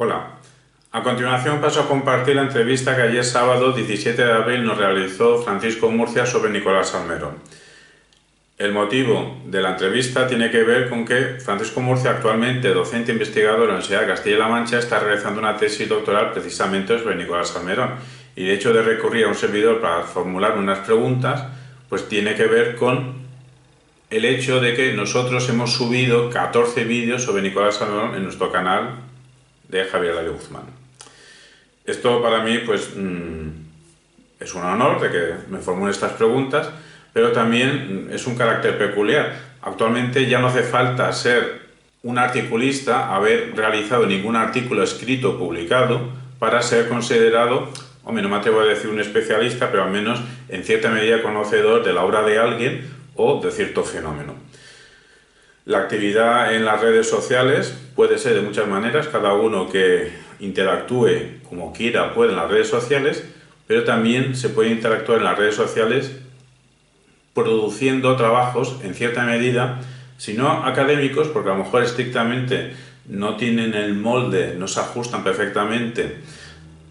Hola. A continuación paso a compartir la entrevista que ayer sábado 17 de abril nos realizó Francisco Murcia sobre Nicolás Salmerón. El motivo de la entrevista tiene que ver con que Francisco Murcia, actualmente docente investigador en la Universidad de Castilla-La Mancha, está realizando una tesis doctoral precisamente sobre Nicolás Salmerón. Y de hecho de recurrir a un servidor para formular unas preguntas, pues tiene que ver con el hecho de que nosotros hemos subido 14 vídeos sobre Nicolás Salmerón en nuestro canal de Javier Darío Guzmán. Esto para mí pues es un honor de que me formulen estas preguntas, pero también es un carácter peculiar. Actualmente ya no hace falta ser un articulista, haber realizado ningún artículo escrito o publicado para ser considerado, hombre, no me atrevo a decir un especialista, pero al menos en cierta medida conocedor de la obra de alguien o de cierto fenómeno. La actividad en las redes sociales puede ser de muchas maneras, cada uno que interactúe como quiera puede en las redes sociales, pero también se puede interactuar en las redes sociales produciendo trabajos en cierta medida, si no académicos, porque a lo mejor estrictamente no tienen el molde, no se ajustan perfectamente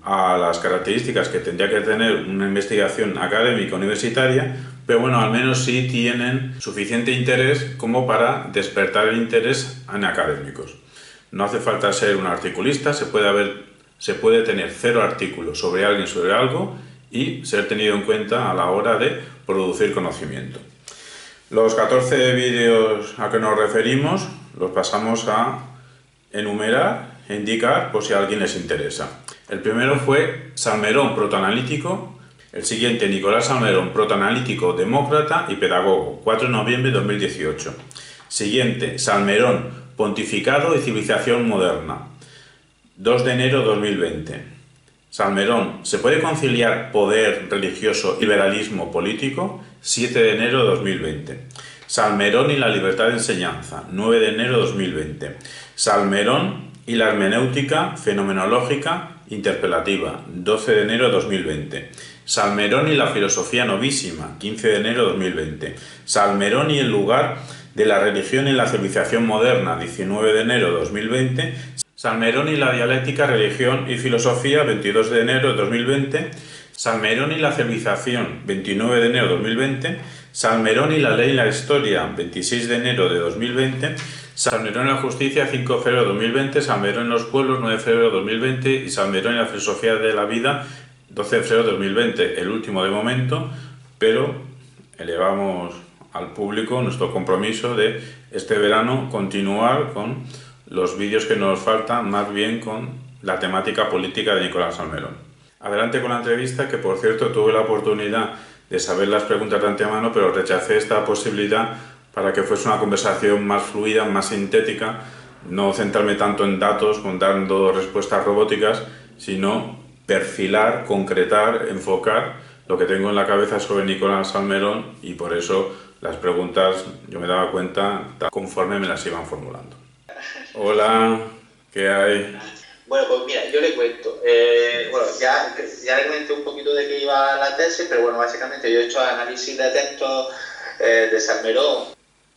a las características que tendría que tener una investigación académica universitaria, pero bueno, al menos sí tienen suficiente interés como para despertar el interés en académicos. No hace falta ser un articulista, se puede tener 0 artículos sobre alguien, sobre algo, y ser tenido en cuenta a la hora de producir conocimiento. Los 14 vídeos a que nos referimos los pasamos a enumerar e indicar por si a alguien les interesa. El primero fue Salmerón, protoanalítico. El siguiente, Nicolás Salmerón, protoanalítico, demócrata y pedagogo, 4 de noviembre de 2018. Siguiente, Salmerón, pontificado y civilización moderna, 2 de enero de 2020. Salmerón, ¿se puede conciliar poder religioso y liberalismo político? 7 de enero de 2020. Salmerón y la libertad de enseñanza, 9 de enero de 2020. Salmerón y la hermenéutica fenomenológica interpelativa, 12 de enero de 2020. Salmerón y la filosofía novísima, 15 de enero de 2020. Salmerón y el lugar de la religión en la civilización moderna, 19 de enero de 2020. Salmerón y la dialéctica, religión y filosofía, 22 de enero de 2020. Salmerón y la civilización, 29 de enero de 2020. Salmerón y la ley y la historia, 26 de enero de 2020. Salmerón y la justicia, 5 de febrero de 2020. Salmerón y los pueblos, 9 de febrero de 2020. Y Salmerón y la filosofía de la vida, 12 de febrero de 2020. El último de momento, pero elevamos al público nuestro compromiso de este verano continuar con los vídeos que nos faltan, más bien con la temática política de Nicolás Salmerón. Adelante con la entrevista, que por cierto tuve la oportunidad de saber las preguntas de antemano, pero rechacé esta posibilidad para que fuese una conversación más fluida, más sintética, no centrarme tanto en datos, dando respuestas robóticas, sino perfilar, concretar, enfocar lo que tengo en la cabeza sobre Nicolás Salmerón, y por eso las preguntas yo me daba cuenta conforme me las iban formulando. Hola, ¿qué hay? Bueno, pues mira, yo le cuento. Bueno, ya le comenté un poquito de qué iba la tesis, pero bueno, básicamente yo he hecho análisis de textos de Salmerón.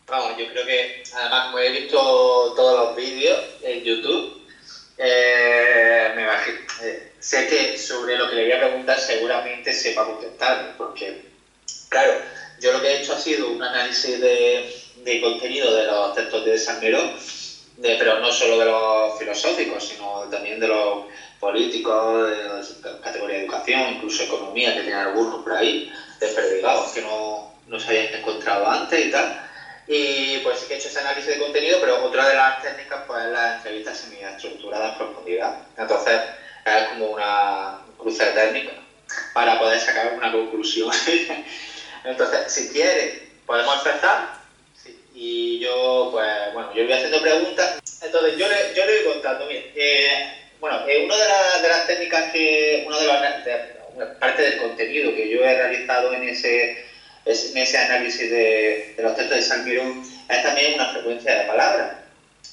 Vamos, yo creo que, además, como he visto todos los vídeos en YouTube, me imagino, sé que sobre lo que le voy a preguntar seguramente sepa contestar, porque, claro, yo lo que he hecho ha sido un análisis de contenido de los textos de Salmerón, pero no solo de los filosóficos, sino también de los políticos, de la categoría de educación, incluso economía, que tienen algunos por ahí, desperdigados, que no se habían encontrado antes y tal. Y pues sí que he hecho ese análisis de contenido, pero otra de las técnicas pues es la entrevista semiestructurada en profundidad. Entonces es como una cruce de técnicas para poder sacar una conclusión. Entonces, si quieres, podemos empezar. Y yo, pues, bueno, yo voy haciendo preguntas. Entonces, yo le voy contando. Mire, una de las técnicas parte del contenido que yo he realizado en ese análisis de los textos de Salmerón es también una frecuencia de palabras.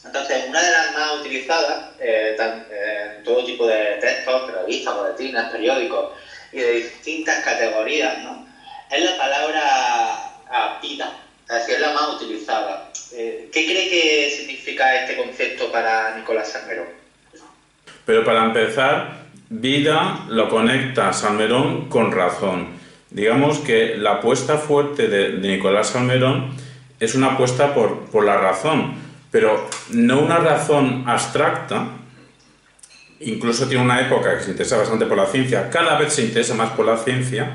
Entonces, una de las más utilizadas en todo tipo de textos, revistas, boletines, periódicos y de distintas categorías, ¿no?, es la palabra vida. Es decir, es la más utilizada. ¿Qué cree que significa este concepto para Nicolás Salmerón? Pero para empezar, vida lo conecta Salmerón con razón. Digamos que la apuesta fuerte de Nicolás Salmerón es una apuesta por la razón, pero no una razón abstracta. Incluso tiene una época que se interesa bastante por la ciencia, cada vez se interesa más por la ciencia,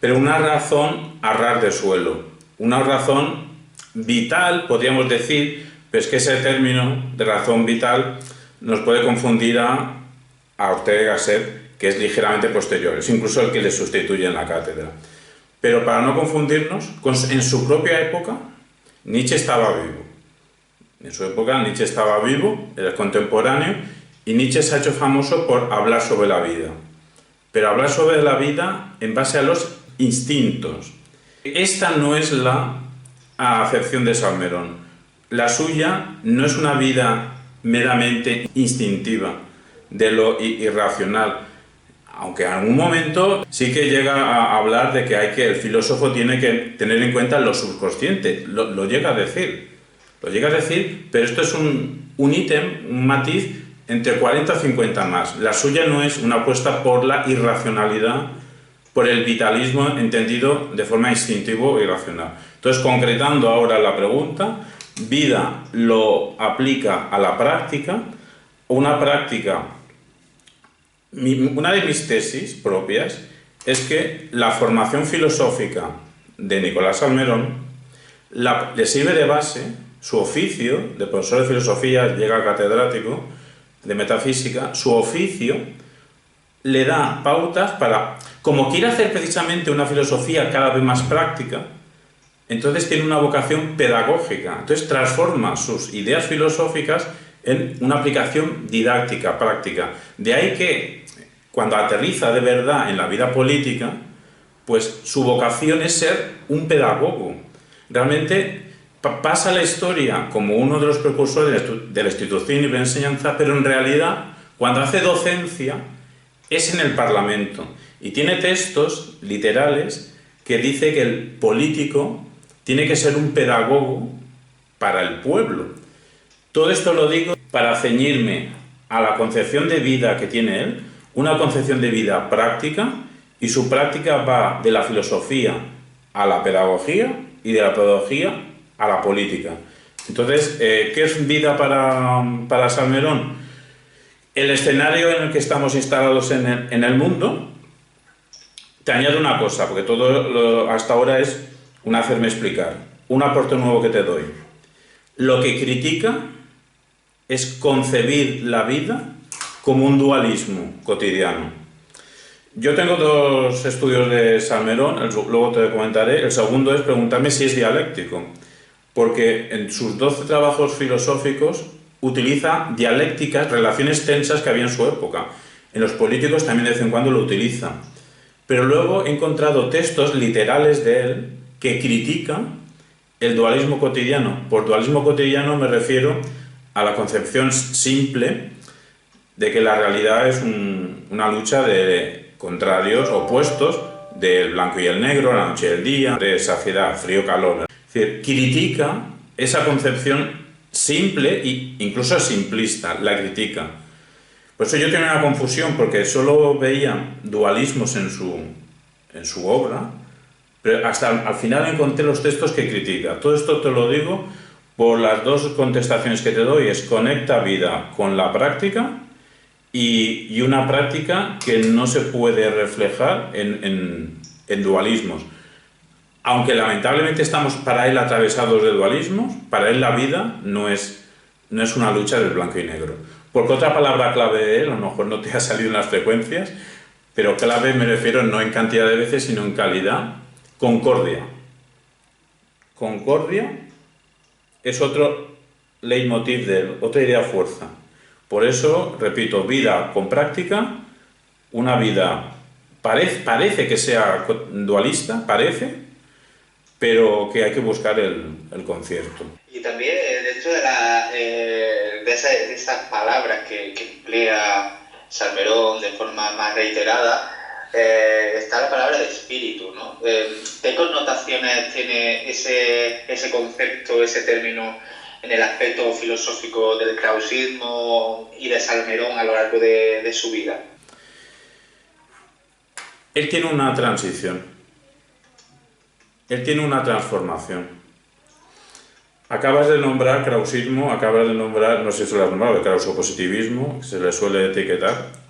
pero una razón a ras de suelo, una razón vital, podríamos decir, pero es que ese término de razón vital nos puede confundir a Ortega y Gasset, que es ligeramente posterior, es incluso el que le sustituye en la cátedra. Pero para no confundirnos, en su propia época, Nietzsche estaba vivo. En su época Nietzsche estaba vivo, era contemporáneo, y Nietzsche se ha hecho famoso por hablar sobre la vida. Pero hablar sobre la vida en base a los instintos. Esta no es la acepción de Salmerón. La suya no es una vida meramente instintiva, de lo irracional. Aunque en algún momento sí que llega a hablar de que el filósofo tiene que tener en cuenta lo subconsciente. Lo llega a decir. Lo llega a decir, pero esto es un ítem, un matiz entre 40 o 50 más. La suya no es una apuesta por la irracionalidad, por el vitalismo entendido de forma instintiva o irracional. Entonces, concretando ahora la pregunta, vida lo aplica a la práctica, una práctica. Una de mis tesis propias es que la formación filosófica de Nicolás Salmerón le sirve de base, su oficio de profesor de filosofía, llega a catedrático de metafísica, su oficio le da pautas para, como quiere hacer precisamente una filosofía cada vez más práctica, entonces tiene una vocación pedagógica, entonces transforma sus ideas filosóficas en una aplicación didáctica, práctica. De ahí que cuando aterriza de verdad en la vida política, pues su vocación es ser un pedagogo. Realmente pasa la historia como uno de los precursores de la institución libre de enseñanza, pero en realidad, cuando hace docencia, es en el Parlamento. Y tiene textos literales que dice que el político tiene que ser un pedagogo para el pueblo. Todo esto lo digo para ceñirme a la concepción de vida que tiene él, una concepción de vida práctica, y su práctica va de la filosofía a la pedagogía y de la pedagogía a la política. Entonces, ¿qué es vida para Salmerón? El escenario en el que estamos instalados en el mundo. Te añado una cosa, porque todo hasta ahora es un hacerme explicar, un aporte nuevo que te doy. Lo que critica es concebir la vida como un dualismo cotidiano. Yo tengo dos estudios de Salmerón, luego te comentaré. El segundo es preguntarme si es dialéctico, porque en sus 12 trabajos filosóficos utiliza dialécticas, relaciones tensas que había en su época. En los políticos también de vez en cuando lo utiliza. Pero luego he encontrado textos literales de él que critican el dualismo cotidiano. Por dualismo cotidiano me refiero a la concepción simple de que la realidad es una lucha de contrarios, opuestos, del blanco y el negro, la noche y el día, de saciedad, frío, calor. Es decir, critica esa concepción simple e incluso simplista, la critica. Por eso yo tenía una confusión, porque solo veía dualismos en su obra, pero hasta al final encontré los textos que critica. Todo esto te lo digo por las dos contestaciones que te doy, es conecta vida con la práctica y una práctica que no se puede reflejar en dualismos. Aunque lamentablemente estamos para él atravesados de dualismos, para él la vida no es una lucha del blanco y negro. Porque otra palabra clave de él, a lo mejor no te ha salido en las frecuencias, pero clave me refiero no en cantidad de veces, sino en calidad, concordia. Concordia es otro leitmotiv de él, otra idea fuerza. Por eso, repito, vida con práctica, una vida parece que sea dualista, pero que hay que buscar el concierto. Y también dentro de esas palabras que emplea Salmerón de forma más reiterada, está la palabra de espíritu, ¿no? ¿Qué connotaciones tiene ese concepto, ese término en el aspecto filosófico del krausismo y de Salmerón a lo largo de su vida? Él tiene una transición, él tiene una transformación. Acabas de nombrar krausismo, acabas de nombrar, no sé si lo has nombrado, el krausopositivismo, que se le suele etiquetar.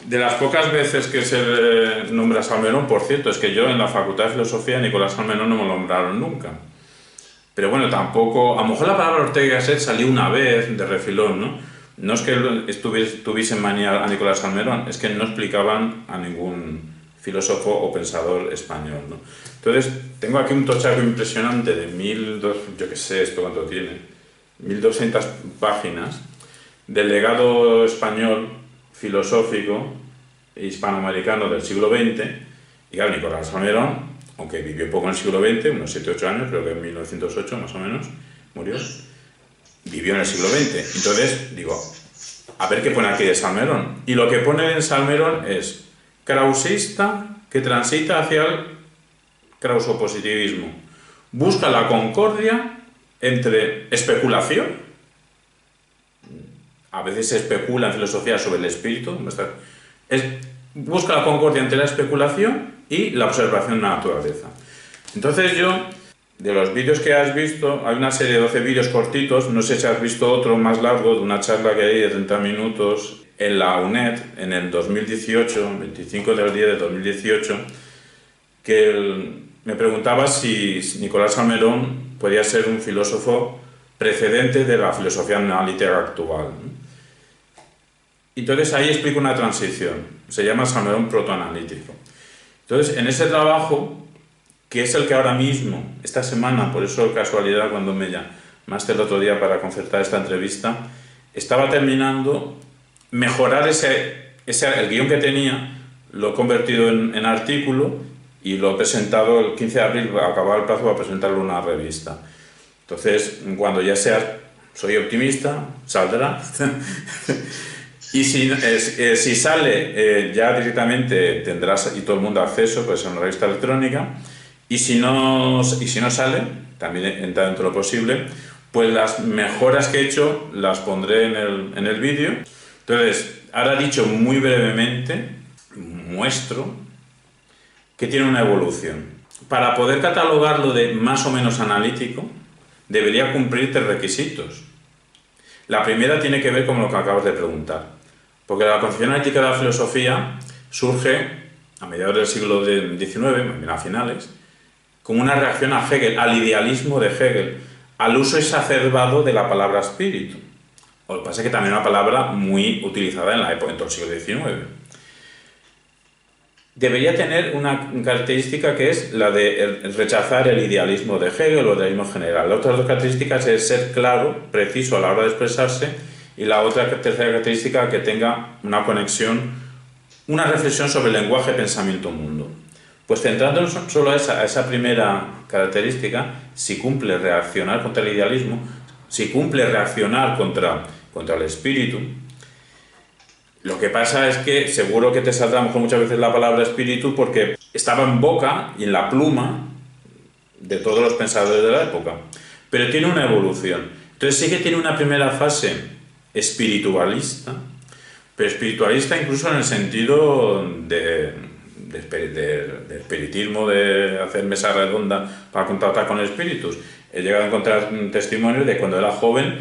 De las pocas veces que se le nombra a Salmerón, por cierto, es que yo en la Facultad de Filosofía Nicolás Salmerón no me lo nombraron nunca. Pero bueno, tampoco, a lo mejor la palabra Ortega y Gasset salió una vez de refilón, ¿no? No es que tuviesen manía a Nicolás Salmerón, es que no explicaban a ningún filósofo o pensador español, ¿no? Entonces, tengo aquí un tochaco impresionante de 1200, yo qué sé, esto cuánto tiene, 1200 páginas del legado español filosófico e hispanoamericano del siglo XX. Y claro, Nicolás Salmerón, aunque vivió poco en el siglo XX, unos 7-8 años, creo que en 1908 más o menos, murió, vivió en el siglo XX. Entonces, digo, a ver qué pone aquí de Salmerón. Y lo que pone en Salmerón es krausista que transita hacia el krausopositivismo. Busca la concordia entre especulación. A veces se especula en filosofía sobre el espíritu. Busca la concordia entre la especulación y la observación de la naturaleza. Entonces yo, de los vídeos que has visto, hay una serie de 12 vídeos cortitos, no sé si has visto otro más largo, de una charla que hay de 30 minutos en la UNED, en el 2018, 25 del 10 de 2018, que me preguntaba si Nicolás Salmerón podía ser un filósofo precedente de la filosofía analítica actual. Entonces ahí explico una transición, se llama Salmerón protoanalítico. Entonces en ese trabajo, que es el que ahora mismo, esta semana, por eso casualidad cuando me llamaste el otro día para concertar esta entrevista, estaba terminando mejorar el guión que tenía, lo he convertido en artículo y lo he presentado el 15 de abril, acababa el plazo para presentarlo en una revista. Entonces, cuando ya sea, soy optimista, saldrá. Y si sale, ya directamente tendrás y todo el mundo acceso pues, a una revista electrónica. Y si no sale, también entra dentro de lo posible, pues las mejoras que he hecho las pondré en el vídeo. Entonces, ahora dicho muy brevemente, muestro que tiene una evolución. Para poder catalogarlo de más o menos analítico, debería cumplir 3 requisitos. La primera tiene que ver con lo que acabas de preguntar, porque la concepción analítica de la filosofía surge a mediados del siglo XIX, a finales, como una reacción a Hegel, al idealismo de Hegel, al uso exacerbado de la palabra espíritu. Lo que pasa es que también es una palabra muy utilizada en la época, en todo el siglo XIX. Debería tener una característica que es la de rechazar el idealismo de Hegel o el idealismo general. Las otras 2 características es ser claro, preciso a la hora de expresarse, y la otra tercera característica que tenga una conexión, una reflexión sobre el lenguaje, pensamiento, mundo. Pues centrándonos solo a esa primera característica, si cumple reaccionar contra el idealismo, si cumple reaccionar contra el espíritu. Lo que pasa es que seguro que te saldrá a lo mejor muchas veces la palabra espíritu porque estaba en boca y en la pluma de todos los pensadores de la época, pero tiene una evolución. Entonces sí que tiene una primera fase espiritualista, pero espiritualista incluso en el sentido de espiritismo, de hacer mesa redonda para contactar con espíritus. He llegado a encontrar un testimonio de cuando era joven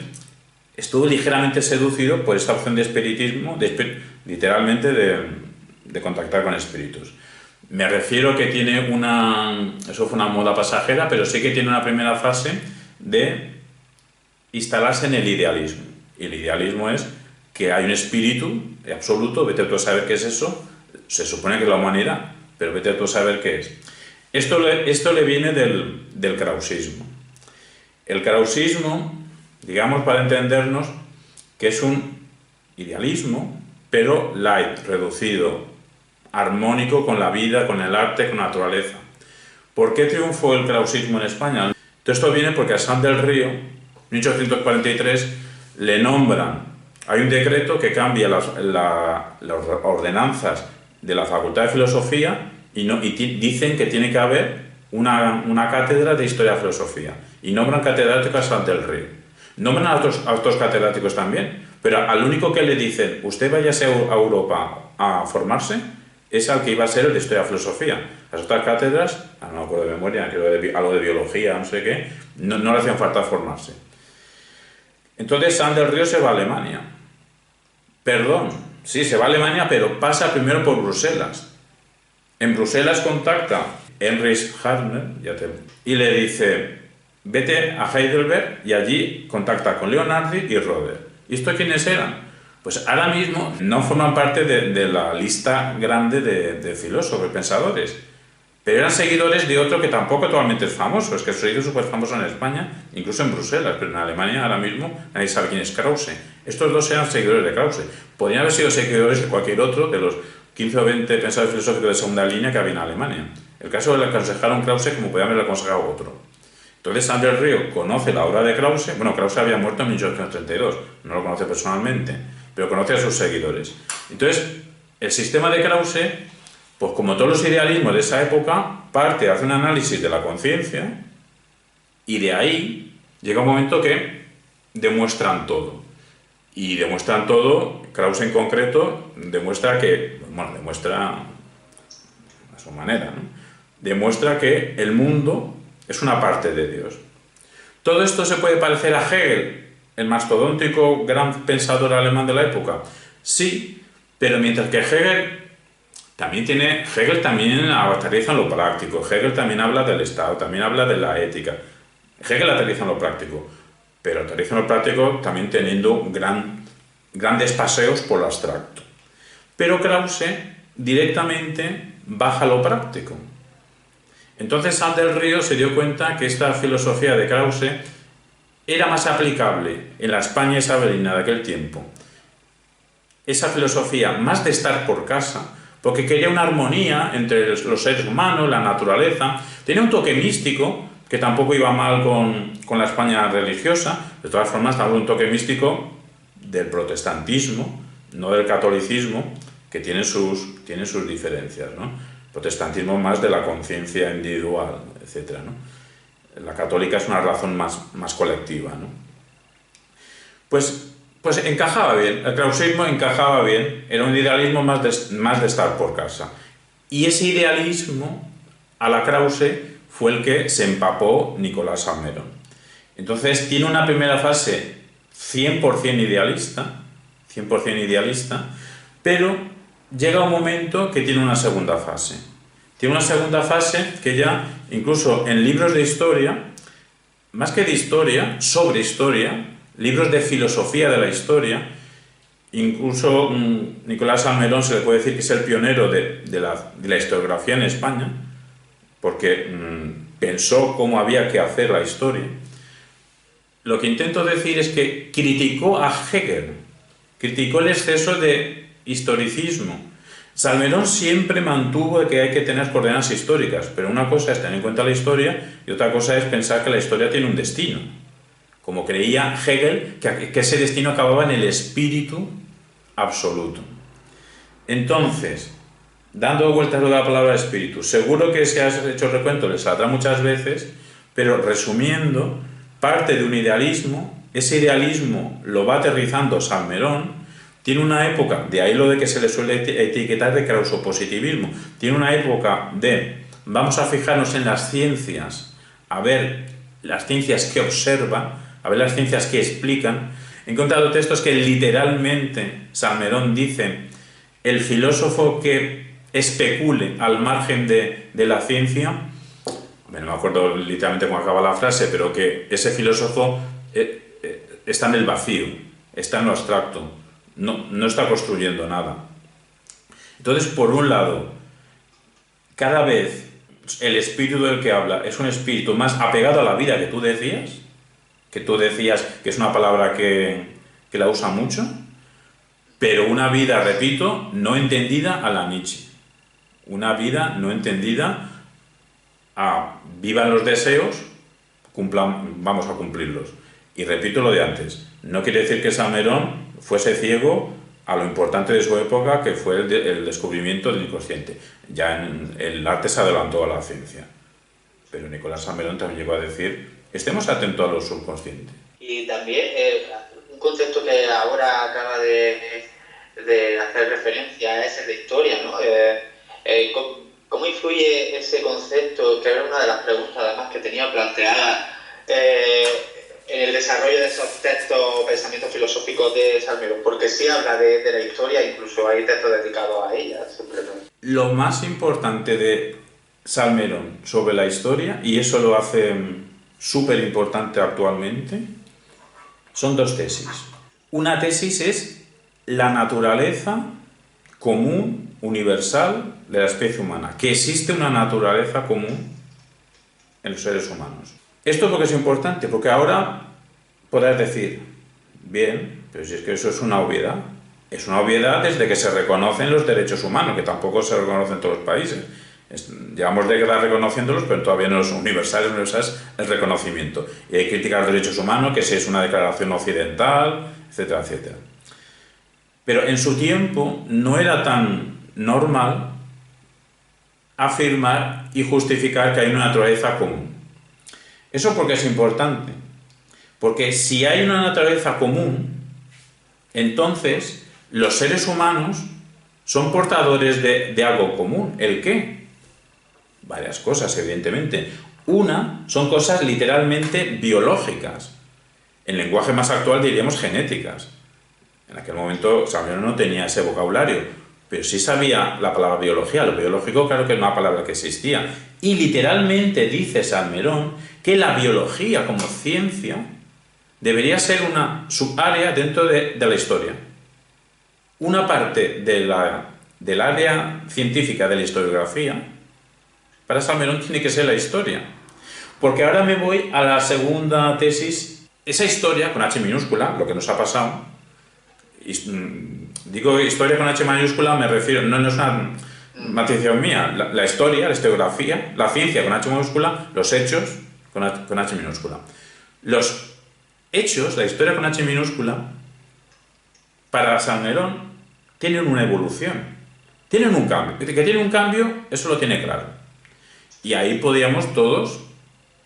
estuvo ligeramente seducido por esta opción de espiritismo, literalmente de contactar con espíritus. Me refiero que tiene eso fue una moda pasajera, pero sí que tiene una primera fase de instalarse en el idealismo. Y el idealismo es que hay un espíritu absoluto, vete tú a saber qué es eso, se supone que es la humanidad, pero vete tú a saber qué es. Esto le viene del krausismo. El krausismo, digamos para entendernos, que es un idealismo, pero light, reducido, armónico con la vida, con el arte, con la naturaleza. ¿Por qué triunfó el krausismo en España? Todo esto viene porque a Sanz del Río, en 1843, le nombran, hay un decreto que cambia las ordenanzas de la Facultad de Filosofía y dicen que tiene que haber una cátedra de Historia y Filosofía y nombran catedrático a Sanz del Río. Nombran a otros catedráticos también, pero al único que le dicen, usted váyase a Europa a formarse, es al que iba a ser el de Historia y Filosofía. Las otras cátedras, no me acuerdo de memoria, creo algo de biología, no sé qué, no le hacían falta formarse. Entonces Sanz del Río se va a Alemania. Perdón, sí, se va a Alemania, pero pasa primero por Bruselas. En Bruselas contacta a Heinrich Hartner y le dice, vete a Heidelberg, y allí contacta con Leonardi y Roder. ¿Y estos quiénes eran? Pues ahora mismo no forman parte de la lista grande de filósofos, pensadores, pero eran seguidores de otro que tampoco actualmente es famoso, es que se hizo súper famoso en España, incluso en Bruselas, pero en Alemania ahora mismo nadie sabe quién es Krause. Estos dos eran seguidores de Krause. Podrían haber sido seguidores de cualquier otro de los 15 o 20 pensadores filosóficos de segunda línea que había en Alemania. El caso le aconsejaron Krause como podían haberle aconsejado otro. Entonces Sanz del Río conoce la obra de Krause. Bueno, Krause había muerto en 1832, no lo conoce personalmente, pero conoce a sus seguidores. Entonces, el sistema de Krause, pues como todos los idealismos de esa época, hace un análisis de la conciencia y de ahí llega un momento que demuestran todo. Y demuestran todo, Krause en concreto, demuestra a su manera, ¿no? Demuestra que el mundo es una parte de Dios. Todo esto se puede parecer a Hegel, el mastodóntico gran pensador alemán de la época. Sí, pero mientras que Hegel también aterriza en lo práctico, Hegel también habla del Estado, también habla de la ética. Hegel aterriza en lo práctico, pero aterriza en lo práctico también teniendo grandes paseos por lo abstracto. Pero Krause directamente baja a lo práctico. Entonces Sanz del Río se dio cuenta que esta filosofía de Krause era más aplicable en la España isabelina de aquel tiempo. Esa filosofía más de estar por casa, porque quería una armonía entre los seres humanos, la naturaleza, tenía un toque místico, que tampoco iba mal con la España religiosa. De todas formas, también un toque místico del protestantismo, no del catolicismo, que tiene sus diferencias, ¿no? Protestantismo más de la conciencia individual, etc., ¿no? La católica es una razón más colectiva, ¿no? Pues encajaba bien, el krausismo encajaba bien, era un idealismo más de estar por casa. Y ese idealismo, a la Krause, fue el que se empapó Nicolás Salmerón. Entonces tiene una primera fase 100% idealista, pero llega un momento que tiene una segunda fase. Tiene una segunda fase que ya, incluso en libros de historia, más que de historia, sobre historia, libros de filosofía de la historia, incluso Nicolás Salmerón se le puede decir que es el pionero de la historiografía en España, porque pensó cómo había que hacer la historia. Lo que intento decir es que criticó a Hegel, criticó el exceso de historicismo. Salmerón siempre mantuvo que hay que tener coordenadas históricas, pero una cosa es tener en cuenta la historia y otra cosa es pensar que la historia tiene un destino. Como creía Hegel, que ese destino acababa en el espíritu absoluto. Entonces, dando vueltas a la palabra espíritu, seguro que si has hecho el recuento le saldrá muchas veces, pero resumiendo, parte de un idealismo, ese idealismo lo va aterrizando Salmerón. Tiene una época, de ahí lo de que se le suele etiquetar de krausopositivismo, tiene una época de vamos a fijarnos en las ciencias, a ver las ciencias que observan, a ver las ciencias que explican. He encontrado textos que literalmente Salmerón dice: el filósofo que especule al margen de la ciencia, no me acuerdo literalmente cómo acaba la frase, pero que ese filósofo está en el vacío, está en lo abstracto, no está construyendo nada. Entonces, por un lado, cada vez el espíritu del que habla es un espíritu más apegado a la vida que tú decías que es una palabra que la usa mucho, pero una vida, repito, no entendida a la Nietzsche. Una vida no entendida a vivan los deseos, vamos a cumplirlos. Y repito lo de antes, no quiere decir que Salmerón fuese ciego a lo importante de su época, que fue el descubrimiento del inconsciente. Ya el arte se adelantó a la ciencia. Pero Nicolás Salmerón también llegó a decir, estemos atentos a lo subconsciente. Y también un concepto que ahora acaba de hacer referencia es el de historia, ¿no? ¿Cómo influye ese concepto, que era una de las preguntas además que tenía planteada en el desarrollo de esos textos o pensamientos filosóficos de Salmerón? Porque sí habla de la historia, incluso hay textos dedicados a ella, simplemente. Lo más importante de Salmerón sobre la historia, y eso lo hace súper importante actualmente, son dos tesis. Una tesis es la naturaleza común, universal, de la especie humana, que existe una naturaleza común en los seres humanos. ¿Esto por qué es importante? Porque ahora podrás decir, bien, pero si es que eso es una obviedad. Es una obviedad desde que se reconocen los derechos humanos, que tampoco se reconocen en todos los países. Llevamos décadas reconociéndolos, pero todavía no son universales el reconocimiento. Y hay críticas a los derechos humanos, que si es una declaración occidental, etcétera, etcétera. Pero en su tiempo no era tan normal afirmar y justificar que hay una naturaleza común. ¿Eso por qué es importante? Porque si hay una naturaleza común, entonces los seres humanos son portadores de algo común. ¿El qué? Varias cosas, evidentemente. Una son cosas literalmente biológicas. En lenguaje más actual diríamos genéticas. En aquel momento Salmerón no tenía ese vocabulario, pero sí sabía la palabra biología. Lo biológico, claro que es una palabra que existía. Y literalmente dice Salmerón que la biología como ciencia debería ser una subárea dentro de la historia. Una parte del área científica de la historiografía, para Salmerón tiene que ser la historia. Porque ahora me voy a la segunda tesis. Esa historia, con H minúscula, lo que nos ha pasado, digo historia con H mayúscula, me refiero, no es una matización mía, la historia, la historiografía, la ciencia con H mayúscula, los hechos con H minúscula. Los hechos, la historia con H minúscula, para Salmerón, tienen una evolución, tienen un cambio. Que tiene un cambio, eso lo tiene claro. Y ahí podríamos todos,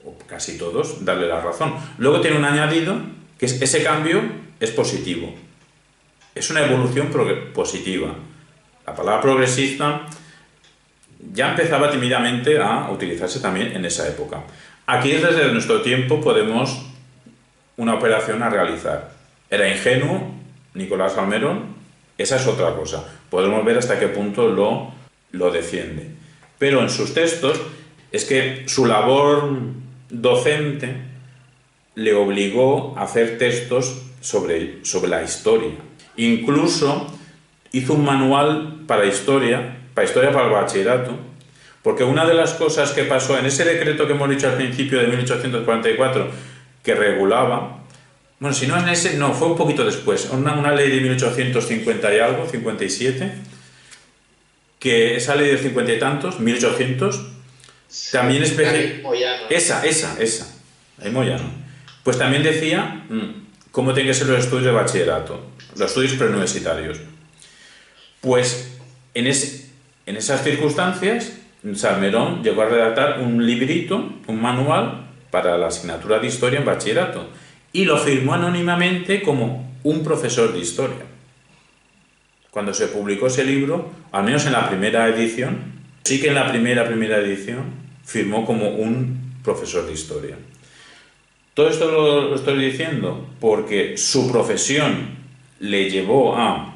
o casi todos, darle la razón. Luego tiene un añadido, que ese cambio es positivo. Es una evolución positiva. La palabra progresista ya empezaba tímidamente a utilizarse también en esa época. Aquí desde nuestro tiempo podemos una operación a realizar. ¿Era ingenuo Nicolás Salmerón? Esa es otra cosa. Podemos ver hasta qué punto lo defiende. Pero en sus textos es que su labor docente le obligó a hacer textos sobre la historia. Incluso hizo un manual para historia para el bachillerato, porque una de las cosas que pasó en ese decreto que hemos dicho al principio de 1844, que regulaba, bueno, si no en ese, no, fue un poquito después, una ley de 1850 y algo, 57, que esa ley de 50 y tantos, 1800, también esa, ahí Moyano, pues también decía cómo tienen que ser los estudios de bachillerato, los estudios preuniversitarios. Pues en esas circunstancias, Salmerón llegó a redactar un librito, un manual para la asignatura de historia en bachillerato, y lo firmó anónimamente como un profesor de historia. Cuando se publicó ese libro, al menos en la primera edición, sí que en la primera edición firmó como un profesor de historia. Todo esto lo estoy diciendo porque su profesión le llevó a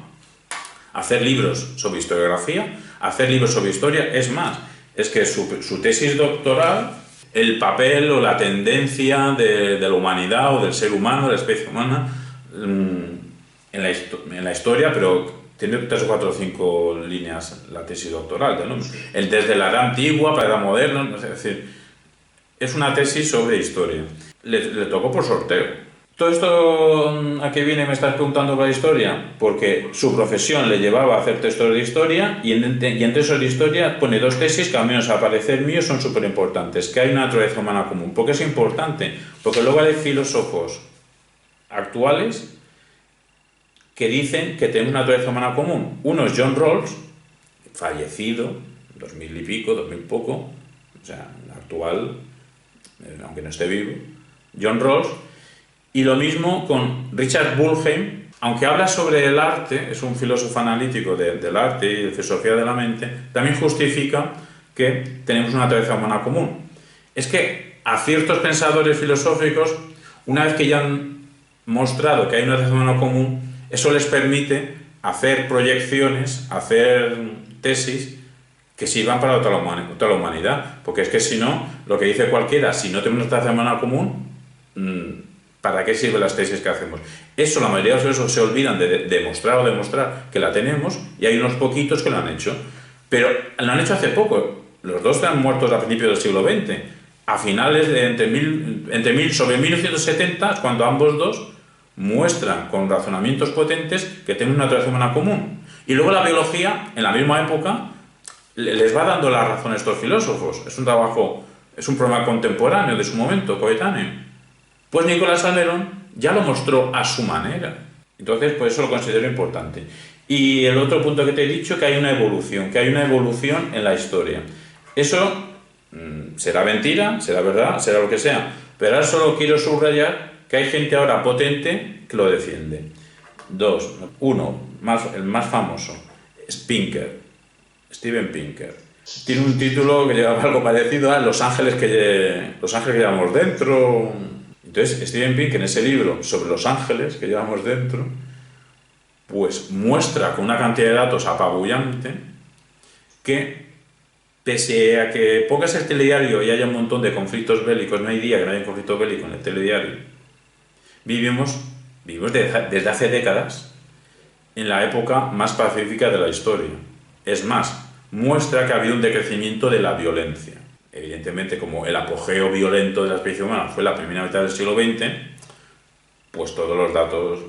hacer libros sobre historiografía, a hacer libros sobre historia. Es más, es que su tesis doctoral, el papel o la tendencia de la humanidad o del ser humano, de la especie humana, en la historia, pero tiene 3 o 4 o 5 líneas la tesis doctoral, ¿no? Desde la edad antigua para la edad moderna, es decir, es una tesis sobre historia. Le tocó por sorteo. ¿Todo esto a qué viene me estás preguntando por la historia? Porque su profesión le llevaba a hacer textos de historia y en textos de historia pone 2 tesis que al menos a parecer mío son súper importantes, que hay una naturaleza humana común. ¿Por qué es importante? Porque luego hay filósofos actuales que dicen que tenemos una naturaleza humana común. Uno es John Rawls, fallecido, 2000 y pico, 2000 poco, o sea, actual, aunque no esté vivo, John Rawls, y lo mismo con Richard Bullheim, aunque habla sobre el arte, es un filósofo analítico del arte y de filosofía de la mente, también justifica que tenemos una naturaleza humana común. Es que a ciertos pensadores filosóficos, una vez que ya han mostrado que hay una naturaleza humana común, eso les permite hacer proyecciones, hacer tesis que sirvan para toda la humanidad. Porque es que si no, lo que dice cualquiera, si no tenemos una naturaleza humana común, ¿para qué sirven las tesis que hacemos? Eso la mayoría de los filósofos se olvidan de demostrar que la tenemos, y hay unos poquitos que lo han hecho. Pero lo han hecho hace poco. Los dos han muerto a principios del siglo XX. A finales de sobre 1970, cuando ambos dos muestran con razonamientos potentes que tienen una naturaleza humana común. Y luego la biología, en la misma época, les va dando la razón a estos filósofos. Es un trabajo, es un problema contemporáneo de su momento, coetáneo. Pues Nicolás Salmerón ya lo mostró a su manera. Entonces, pues eso lo considero importante. Y el otro punto que te he dicho, que hay una evolución en la historia. Eso será mentira, será verdad, será lo que sea. Pero ahora solo quiero subrayar que hay gente ahora potente que lo defiende. Dos. Uno, el más famoso, es Pinker, Steven Pinker. Tiene un título que lleva algo parecido a Los ángeles que llevamos dentro. Entonces, Steven Pinker, en ese libro sobre los ángeles que llevamos dentro, pues muestra con una cantidad de datos apabullante que, pese a que pongas el telediario y haya un montón de conflictos bélicos, no hay día que no haya un conflicto bélico en el telediario, vivimos desde hace décadas en la época más pacífica de la historia. Es más, muestra que ha habido un decrecimiento de la violencia. Evidentemente, como el apogeo violento de la especie humana fue la primera mitad del siglo XX, pues todos los datos...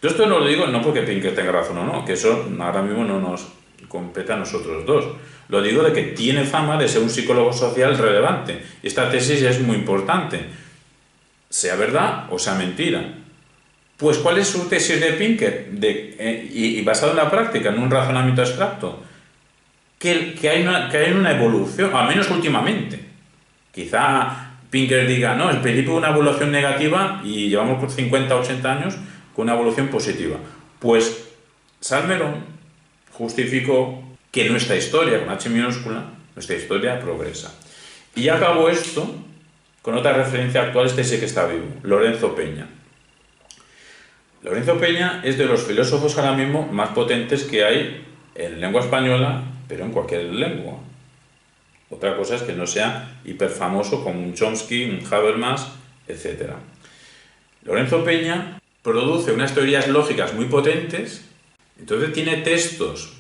Yo esto no lo digo no porque Pinker tenga razón o no, que eso ahora mismo no nos compete a nosotros dos. Lo digo de que tiene fama de ser un psicólogo social relevante. Y esta tesis es muy importante, sea verdad o sea mentira. Pues, ¿cuál es su tesis de Pinker? Y basado en la práctica, en un razonamiento abstracto. Que hay una evolución, al menos últimamente. Quizá Pinker diga, no, el principio de una evolución negativa y llevamos por 50 o 80 años con una evolución positiva. Pues Salmerón justificó que nuestra historia, con H minúscula, nuestra historia progresa. Y acabo esto con otra referencia actual, sí que está vivo, Lorenzo Peña. Lorenzo Peña es de los filósofos ahora mismo más potentes que hay en lengua española, pero en cualquier lengua. Otra cosa es que no sea hiperfamoso como un Chomsky, un Habermas, etc. Lorenzo Peña produce unas teorías lógicas muy potentes, entonces tiene textos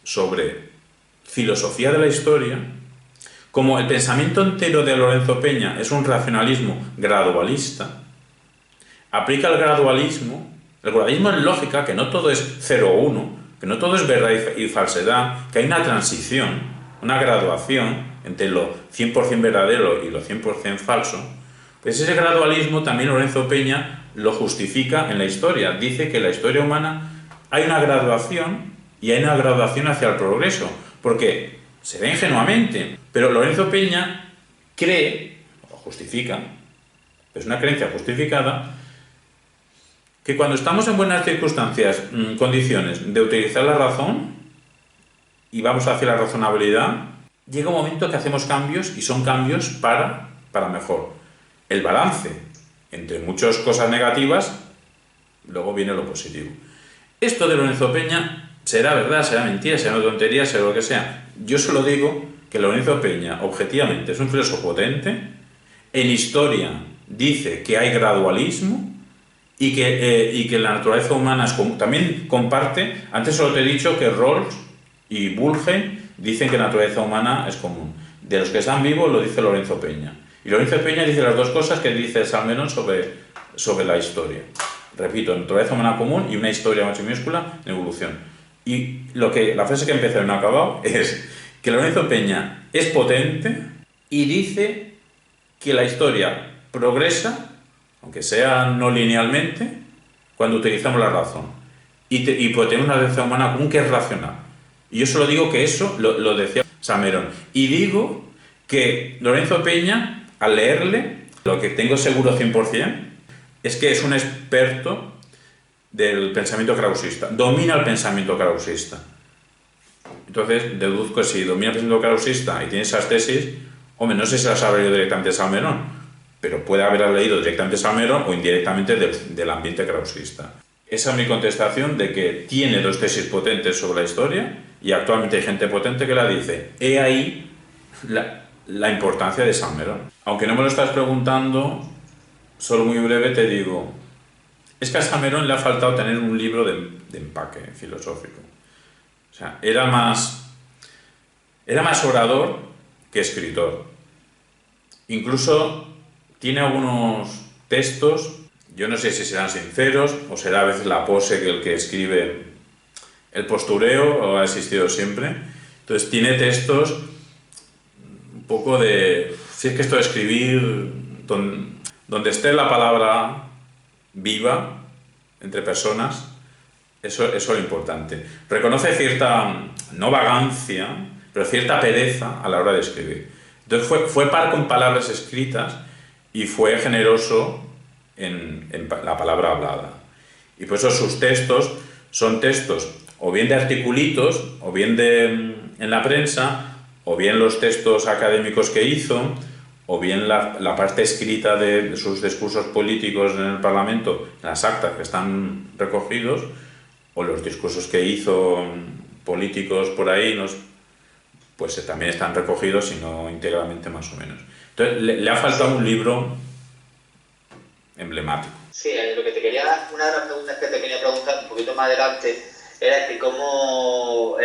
sobre filosofía de la historia. Como el pensamiento entero de Lorenzo Peña es un racionalismo gradualista, aplica el gradualismo en lógica, que no todo es 0 o 1, que no todo es verdad y falsedad, que hay una transición, una graduación entre lo 100% verdadero y lo 100% falso. Pues ese gradualismo también Lorenzo Peña lo justifica en la historia. Dice que en la historia humana hay una graduación y hay una graduación hacia el progreso, porque se ve ingenuamente, pero Lorenzo Peña cree, o justifica, es una creencia justificada, que cuando estamos en buenas circunstancias, condiciones de utilizar la razón y vamos hacia la razonabilidad, llega un momento que hacemos cambios y son cambios para mejor. El balance entre muchas cosas negativas, luego viene lo positivo. Esto de Lorenzo Peña será verdad, será mentira, será una tontería, será lo que sea. Yo solo digo que Lorenzo Peña, objetivamente, es un filósofo potente. En historia dice que hay gradualismo y que la naturaleza humana es común. También comparte, antes solo te he dicho que Rawls y Bullheim dicen que la naturaleza humana es común. De los que están vivos lo dice Lorenzo Peña. Y Lorenzo Peña dice las dos cosas que dice Salmerón sobre la historia. Repito, naturaleza humana común y una historia H minúscula en evolución. Y la frase que empezó y no ha acabado es que Lorenzo Peña es potente y dice que la historia progresa, aunque sea no linealmente, cuando utilizamos la razón. Y pues tenemos una naturaleza humana común que es racional. Y yo solo digo que eso lo decía Salmerón. Y digo que Lorenzo Peña, al leerle, Lo que tengo seguro 100% es que es un experto del pensamiento krausista, domina el pensamiento krausista. Entonces, deduzco que si domina el pensamiento krausista y tiene esas tesis, hombre, no sé si las habrá leído directamente Salmerón, pero puede haberlas leído directamente Salmerón o indirectamente del ambiente krausista. Esa es mi contestación de que tiene dos tesis potentes sobre la historia y actualmente hay gente potente que la dice. He ahí la importancia de Salmerón. Aunque no me lo estás preguntando, solo muy breve te digo, es que a Salmerón le ha faltado tener un libro de empaque filosófico. O sea, era más orador que escritor. Incluso tiene algunos textos, yo no sé si serán sinceros o será a veces la pose que el que escribe, el postureo, o ha existido siempre. Entonces tiene textos un poco de, si es que esto de escribir, donde esté la palabra viva entre personas, eso es lo importante. Reconoce cierta, no vagancia, pero cierta pereza a la hora de escribir. Entonces fue parco en palabras escritas y fue generoso en la palabra hablada. Y por eso sus textos son textos o bien de articulitos, o bien en la prensa, o bien los textos académicos que hizo, o bien la parte escrita de sus discursos políticos en el Parlamento, las actas que están recogidos, o los discursos que hizo políticos por ahí, pues también están recogidos, si no íntegramente más o menos. Entonces, le ha faltado un libro emblemático. Sí, lo que una de las preguntas que te quería preguntar un poquito más adelante era que cómo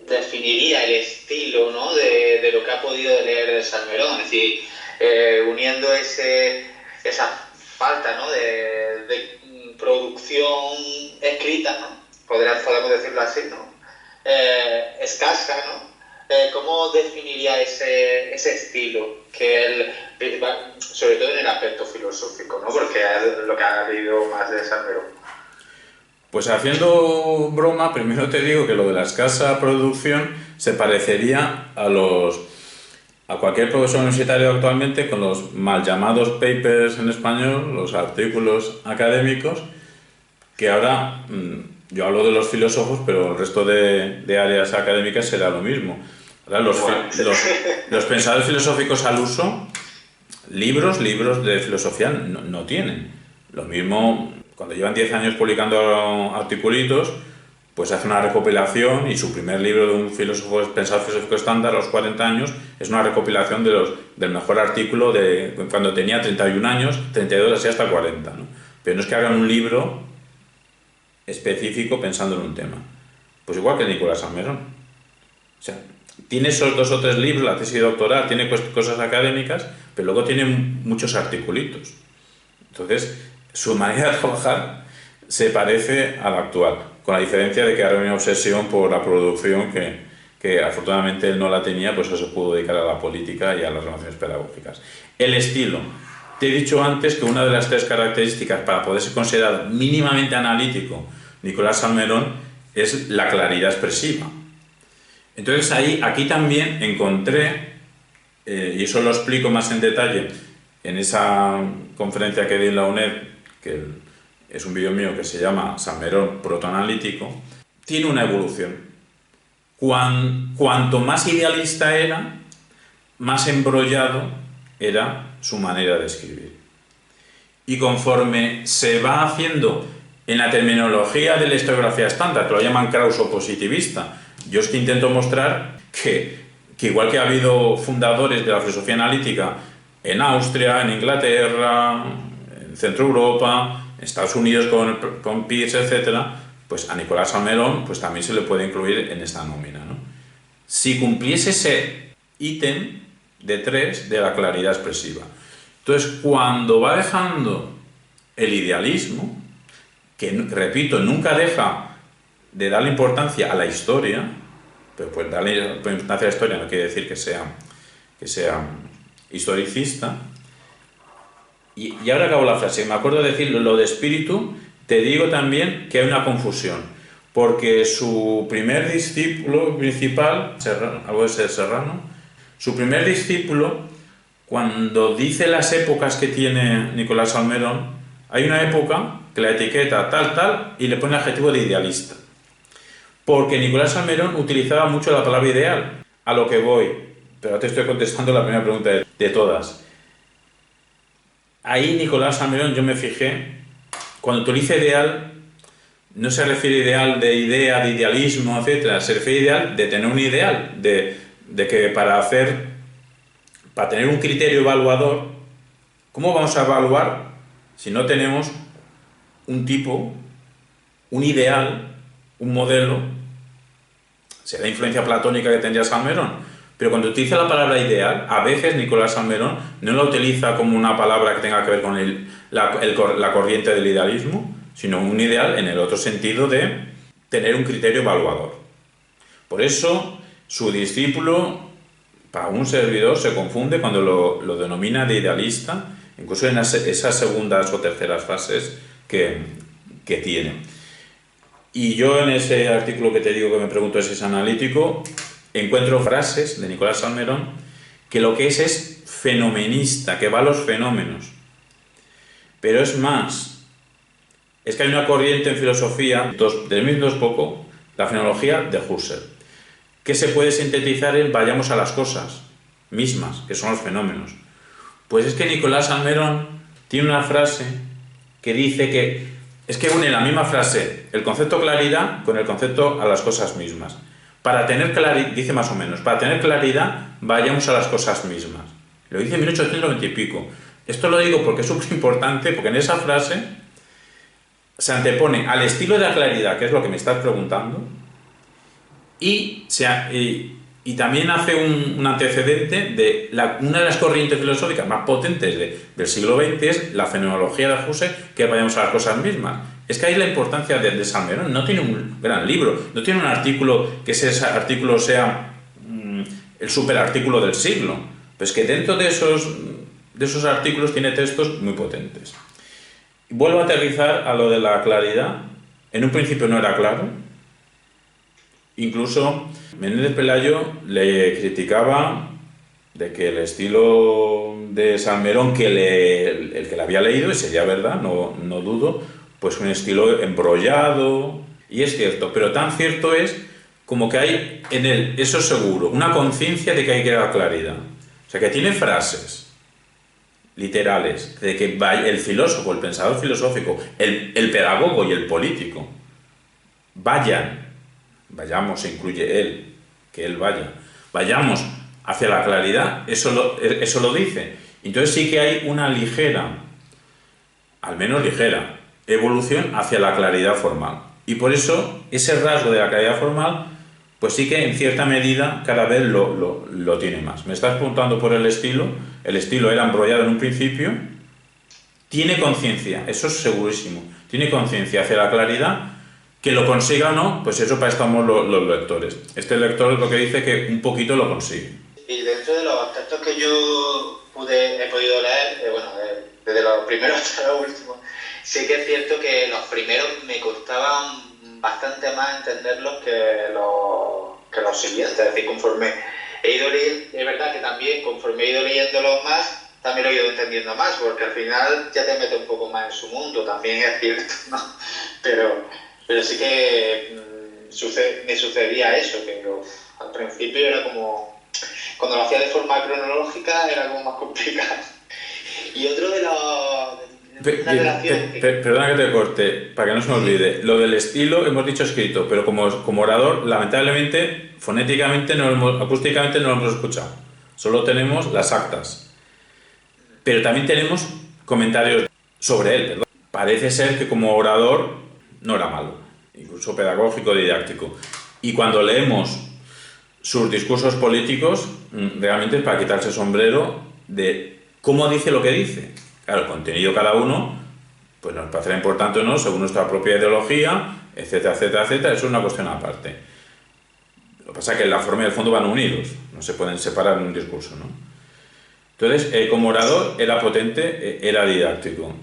definiría el estilo, ¿no?, de lo que ha podido leer de Salmerón, es decir, uniendo esa falta, ¿no?, de producción escrita, ¿no?, podemos decirlo así, ¿no?, escasa, ¿no? ¿Cómo definiría ese estilo? Sobre todo en el aspecto filosófico, ¿no?, porque es lo que ha leído más de Salmerón. Pues haciendo broma, primero te digo que lo de la escasa producción se parecería a cualquier profesor universitario actualmente con los mal llamados papers en español, los artículos académicos, que ahora yo hablo de los filósofos, pero el resto de áreas académicas será lo mismo. Ahora, los pensadores filosóficos al uso, libros de filosofía no tienen. Lo mismo, cuando llevan 10 años publicando articulitos, pues hace una recopilación y su primer libro de un pensador filosófico estándar a los 40 años es una recopilación del mejor artículo de cuando tenía 31 años, 32 así hasta 40, ¿no? Pero no es que hagan un libro específico pensando en un tema. Pues igual que Nicolás Salmerón. O sea, tiene esos 2 o 3 libros, la tesis doctoral, tiene cosas académicas, pero luego tiene muchos articulitos. Entonces, su manera de trabajar se parece a la actual, con la diferencia de que ahora hay una obsesión por la producción que afortunadamente él no la tenía, pues eso se pudo dedicar a la política y a las relaciones pedagógicas. El estilo. Te he dicho antes que una de las 3 características para poderse considerar mínimamente analítico Nicolás Salmerón es la claridad expresiva. Entonces aquí también encontré, y eso lo explico más en detalle en esa conferencia que di en la UNED, que es un vídeo mío que se llama Salmerón protoanalítico, tiene una evolución. Cuanto más idealista era, más embrollado era su manera de escribir. Y conforme se va haciendo en la terminología de la historiografía estándar, que lo llaman krauso-positivista, yo es que intento mostrar que igual que ha habido fundadores de la filosofía analítica en Austria, en Inglaterra, en Centro Europa, en Estados Unidos con Peirce, etc., pues a Nicolás Salmerón pues también se le puede incluir en esta nómina, ¿no? Si cumpliese ese ítem de 3 de la claridad expresiva. Entonces, cuando va dejando el idealismo, que repito, nunca deja de darle importancia a la historia, pero pues darle importancia a la historia no quiere decir que sea historicista. Y ahora acabo la frase, me acuerdo de decir lo de espíritu, te digo también que hay una confusión, porque su primer discípulo principal, algo de ser Serrano, su primer discípulo, cuando dice las épocas que tiene Nicolás Salmerón, hay una época que la etiqueta tal y le pone el adjetivo de idealista. Porque Nicolás Salmerón utilizaba mucho la palabra ideal. A lo que voy, pero te estoy contestando la primera pregunta de todas. Ahí Nicolás Salmerón, yo me fijé, cuando utiliza ideal, no se refiere ideal de idea, de idealismo, etc. Se refiere ideal de tener un ideal, de que para tener un criterio evaluador, ¿cómo vamos a evaluar si no tenemos un tipo, un ideal, un modelo? Será influencia platónica que tendría Salmerón. Pero cuando utiliza la palabra ideal, a veces Nicolás Salmerón no la utiliza como una palabra que tenga que ver con la corriente del idealismo, sino un ideal en el otro sentido de tener un criterio evaluador. Por eso, su discípulo, para un servidor, se confunde cuando lo denomina de idealista, incluso en esas segundas o terceras fases que tiene. Y yo en ese artículo que te digo que me pregunto si es analítico, encuentro frases de Nicolás Salmerón que lo que es fenomenista, que va a los fenómenos. Pero es más, es que hay una corriente en filosofía, del mismo es poco, la fenomenología de Husserl, que se puede sintetizar en vayamos a las cosas mismas, que son los fenómenos. Pues es que Nicolás Salmerón tiene una frase que dice que es que une la misma frase el concepto claridad con el concepto a las cosas mismas. Para tener claridad, dice más o menos, para tener claridad vayamos a las cosas mismas. Lo dice en 1890 y pico. Esto lo digo porque es súper importante, porque en esa frase se antepone al estilo de la claridad, que es lo que me estás preguntando, y también hace un antecedente de una de las corrientes filosóficas más potentes del siglo XX, es la fenomenología de Husserl, que vayamos a las cosas mismas. Es que ahí la importancia de Salmerón. No tiene un gran libro, no tiene un artículo que ese artículo sea el superartículo del siglo, pues que dentro de esos artículos tiene textos muy potentes. Vuelvo a aterrizar a lo de la claridad. En un principio no era claro. Incluso Menéndez Pelayo le criticaba de que el estilo de Salmerón, el que le había leído, y sería verdad, no dudo, pues un estilo embrollado, y es cierto, pero tan cierto es como que hay en él, eso es seguro, una conciencia de que hay que dar claridad. O sea, que tiene frases literales, de que el filósofo, el pensador filosófico, el pedagogo y el político vayamos, incluye él, que él vayamos hacia la claridad, eso lo dice. Entonces sí que hay una ligera, al menos ligera, evolución hacia la claridad formal. Y por eso ese rasgo de la claridad formal, pues sí que en cierta medida cada vez lo tiene más. Me estás preguntando por el estilo era embrollado en un principio, tiene conciencia, eso es segurísimo, tiene conciencia hacia la claridad. Que lo consiga o no, pues eso para estamos los lectores. Este lector es lo que dice que un poquito lo consigue. Y dentro de los textos que yo he podido leer, desde los primeros hasta los últimos, sí que es cierto que los primeros me costaban bastante más entenderlos que los siguientes. Es decir, conforme he ido leyendo, es verdad que también conforme he ido leyéndolos más, también lo he ido entendiendo más, porque al final ya te metes un poco más en su mundo, también es cierto, ¿no? Pero sí que me sucedía eso, que al principio era como, cuando lo hacía de forma cronológica era como más complicado. Y otro de una relación... Perdona que te corte, para que no se me olvide. Lo del estilo hemos dicho escrito, pero como orador, lamentablemente, fonéticamente, acústicamente no lo hemos escuchado. Solo tenemos las actas. Pero también tenemos comentarios sobre él, ¿verdad? Parece ser que como orador no era malo, incluso pedagógico, didáctico. Y cuando leemos sus discursos políticos, realmente es para quitarse el sombrero de cómo dice lo que dice. Claro, el contenido cada uno, pues nos parecerá importante o no, según nuestra propia ideología, etcétera, etcétera, etcétera. Eso es una cuestión aparte. Lo que pasa es que la forma y el fondo van unidos, no se pueden separar en un discurso, ¿no? Entonces, como orador era potente, era didáctico.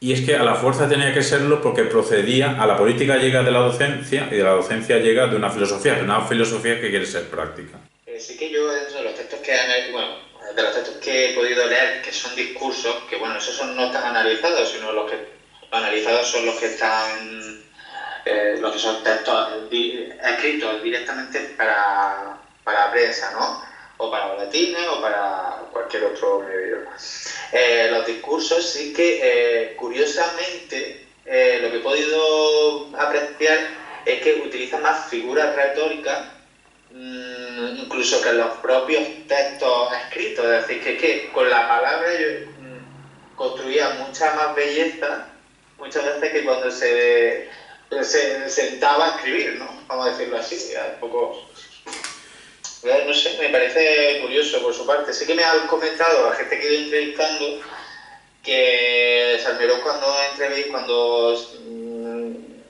Y es que a la fuerza tenía que serlo porque procedía, a la política llega de la docencia y de la docencia llega de una filosofía que quiere ser práctica. Sí que yo, dentro de los textos que han de los textos que he podido leer, que son discursos, que bueno, no están analizados, sino los analizados son los que están, los que son textos escritos directamente para prensa, ¿no? O para boletines o para cualquier otro medio. Los discursos sí que, curiosamente, lo que he podido apreciar es que utilizan más figuras retóricas incluso que los propios textos escritos. Es decir, que con la palabra yo construía mucha más belleza muchas veces que cuando se sentaba a escribir, ¿no? Vamos a decirlo así, un poco... No sé, me parece curioso por su parte. Sí que me han comentado la gente que he ido entrevistando que Salmerón cuando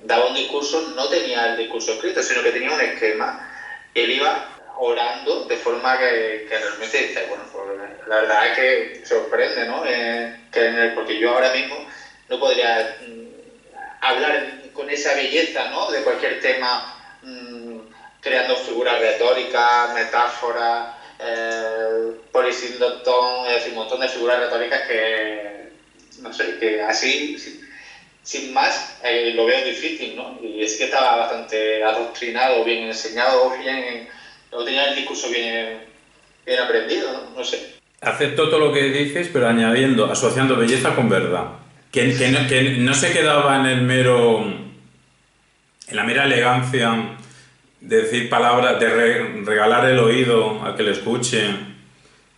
daba un discurso no tenía el discurso escrito, sino que tenía un esquema. Él iba orando de forma que realmente dice, bueno, pues la verdad es que sorprende, ¿no? Porque yo ahora mismo no podría hablar con esa belleza, ¿no? De cualquier tema, creando figuras retóricas, metáforas, polisíndrome, es decir, un montón de figuras retóricas que, no sé, que así, sin más, lo veo difícil, ¿no? Y es que estaba bastante adoctrinado, bien enseñado, o tenía el discurso bien aprendido, ¿no? No sé. Acepto todo lo que dices, pero asociando belleza con verdad. Que no se quedaba en la mera elegancia de decir palabras, de regalar el oído a que le escuche,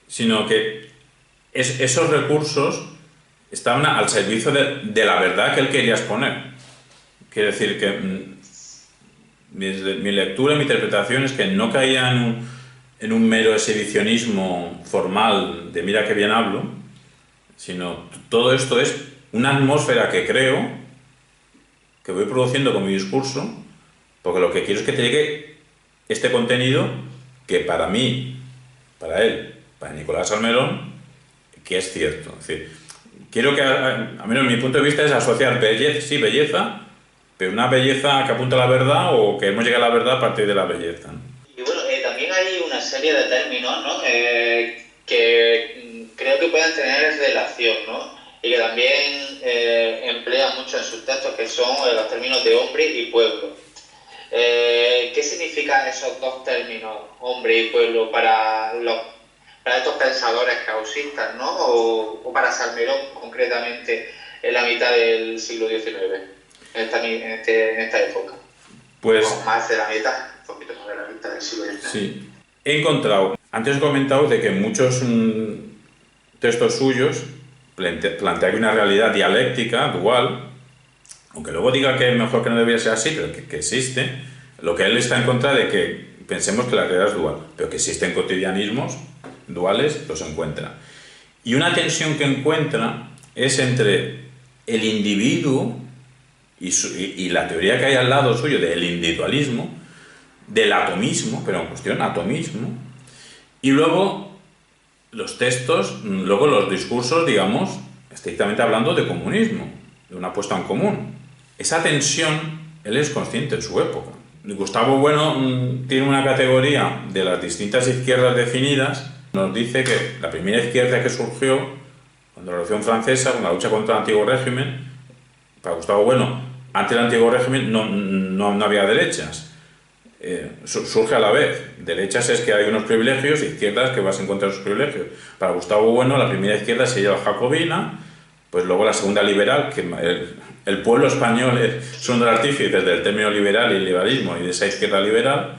sino que esos recursos estaban al servicio de la verdad que él quería exponer. Quiere decir que mi lectura, mi interpretación es que no caía en un mero exhibicionismo formal de mira qué bien hablo, sino todo esto es una atmósfera que creo, que voy produciendo con mi discurso, porque lo que quiero es que te llegue este contenido que para mí, para él, para Nicolás Salmerón, que es cierto. Es decir, quiero que, a menos mi punto de vista, es asociar belleza, sí, belleza, pero una belleza que apunta a la verdad o que hemos llegado a la verdad a partir de la belleza, ¿no? Y bueno, también hay una serie de términos, ¿no? Que creo que pueden tener relación, ¿no? Y que también emplea mucho en sus textos, que son los términos de hombre y pueblo. ¿Qué significan esos dos términos, hombre y pueblo, para estos pensadores causistas, ¿no? O para Salmerón, concretamente, en la mitad del siglo XIX, en esta época? Pues... O más de la mitad, un poquito más de la mitad del siglo XIX. Sí. He encontrado, antes he comentado de que muchos textos suyos plantean una realidad dialéctica, dual, aunque luego diga que es mejor que no debería ser así, pero que existe. Lo que él está en contra de que pensemos que la realidad es dual, pero que existen cotidianismos duales, los encuentra. Y una tensión que encuentra es entre el individuo y la teoría que hay al lado suyo del individualismo, del atomismo, pero en cuestión atomismo, y luego los textos, luego los discursos, digamos, estrictamente hablando de comunismo, de una apuesta en común. Esa tensión, él es consciente en su época. Gustavo Bueno tiene una categoría de las distintas izquierdas definidas. Nos dice que la primera izquierda que surgió cuando la Revolución Francesa, con la lucha contra el antiguo régimen, para Gustavo Bueno, antes del antiguo régimen no había derechas. Surge a la vez. Derechas es que hay unos privilegios, izquierdas que vas en contra de esos privilegios. Para Gustavo Bueno, la primera izquierda sería la jacobina, pues luego la segunda liberal, que el pueblo español es uno de los artífices del término liberal y liberalismo y de esa izquierda liberal.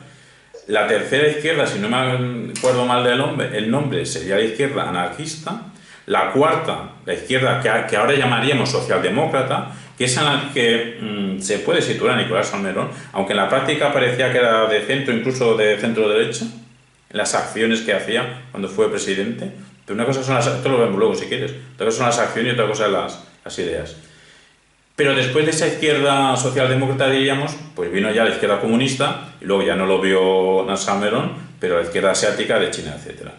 La tercera izquierda, si no me acuerdo mal el nombre, sería la izquierda anarquista. La cuarta, la izquierda que ahora llamaríamos socialdemócrata, que es en la que se puede situar a Nicolás Salmerón, aunque en la práctica parecía que era de centro, incluso de centro-derecha, en las acciones que hacía cuando fue presidente. Pero una cosa son esto lo vemos luego si quieres, otra cosa son las acciones y otra cosa las ideas. Pero después de esa izquierda socialdemócrata, diríamos, pues vino ya la izquierda comunista, y luego ya no lo vio Salmerón, pero la izquierda asiática de China, etc.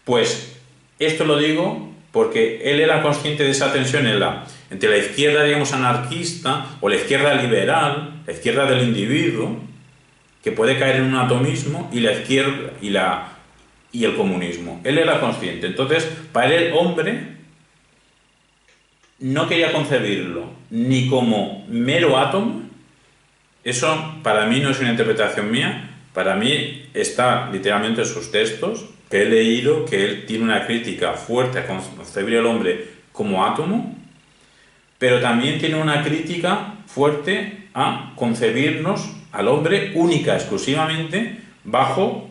Pues esto lo digo porque él era consciente de esa tensión entre la izquierda, digamos, anarquista, o la izquierda liberal, la izquierda del individuo, que puede caer en un atomismo, y la izquierda, y y el comunismo. Él era consciente. Entonces, para él, hombre, no quería concebirlo ni como mero átomo. Eso para mí no es una interpretación mía, para mí está literalmente en sus textos, que he leído, que él tiene una crítica fuerte a concebir al hombre como átomo, pero también tiene una crítica fuerte a concebirnos al hombre única, exclusivamente, bajo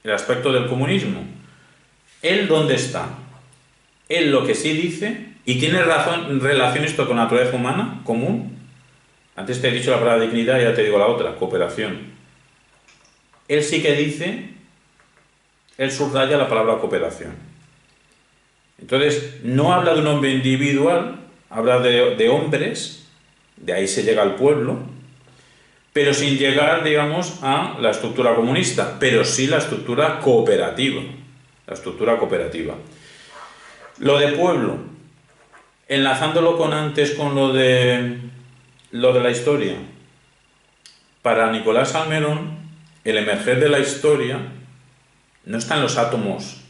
el aspecto del comunismo. ¿Él dónde está? Él lo que sí dice, y tiene razón, relación esto con la naturaleza humana común. Antes te he dicho la palabra dignidad y ya te digo la otra, cooperación. Él sí que dice, él subraya la palabra cooperación. Entonces, no habla de un hombre individual, habla de hombres, de ahí se llega al pueblo, pero sin llegar, digamos, a la estructura comunista, pero sí la estructura cooperativa. La estructura cooperativa. Lo de pueblo, enlazándolo con antes con lo de la historia. Para Nicolás Salmerón, el emerger de la historia no está en los átomos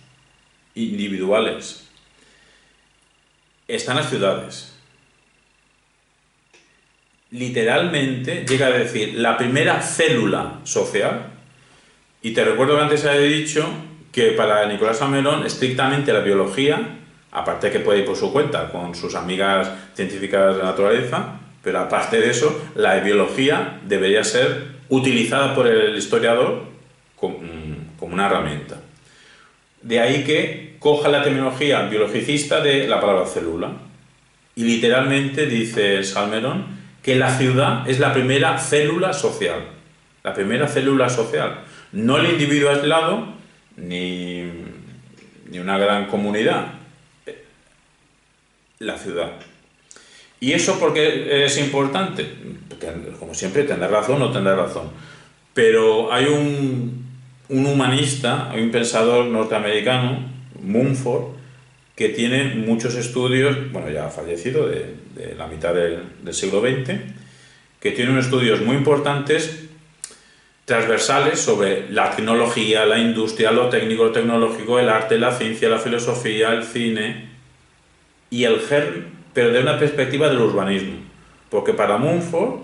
individuales, está en las ciudades. Literalmente llega a decir la primera célula social, y te recuerdo que antes había dicho que para Nicolás Salmerón estrictamente la biología, aparte que puede ir por su cuenta con sus amigas científicas de la naturaleza, pero aparte de eso, la biología debería ser utilizada por el historiador como una herramienta. De ahí que coja la terminología biologicista de la palabra célula. Y literalmente dice Salmerón que la ciudad es la primera célula social. La primera célula social. No el individuo aislado, ni una gran comunidad. La ciudad. ¿Y eso por qué es importante? Porque, como siempre, tendrá razón o no tendrá razón. Pero hay un humanista, hay un pensador norteamericano, Mumford, que tiene muchos estudios, bueno, ya ha fallecido, de la mitad del siglo XX, que tiene unos estudios muy importantes, transversales, sobre la tecnología, la industria, lo técnico, lo tecnológico, el arte, la ciencia, la filosofía, el cine y el germen, pero de una perspectiva del urbanismo. Porque para Mumford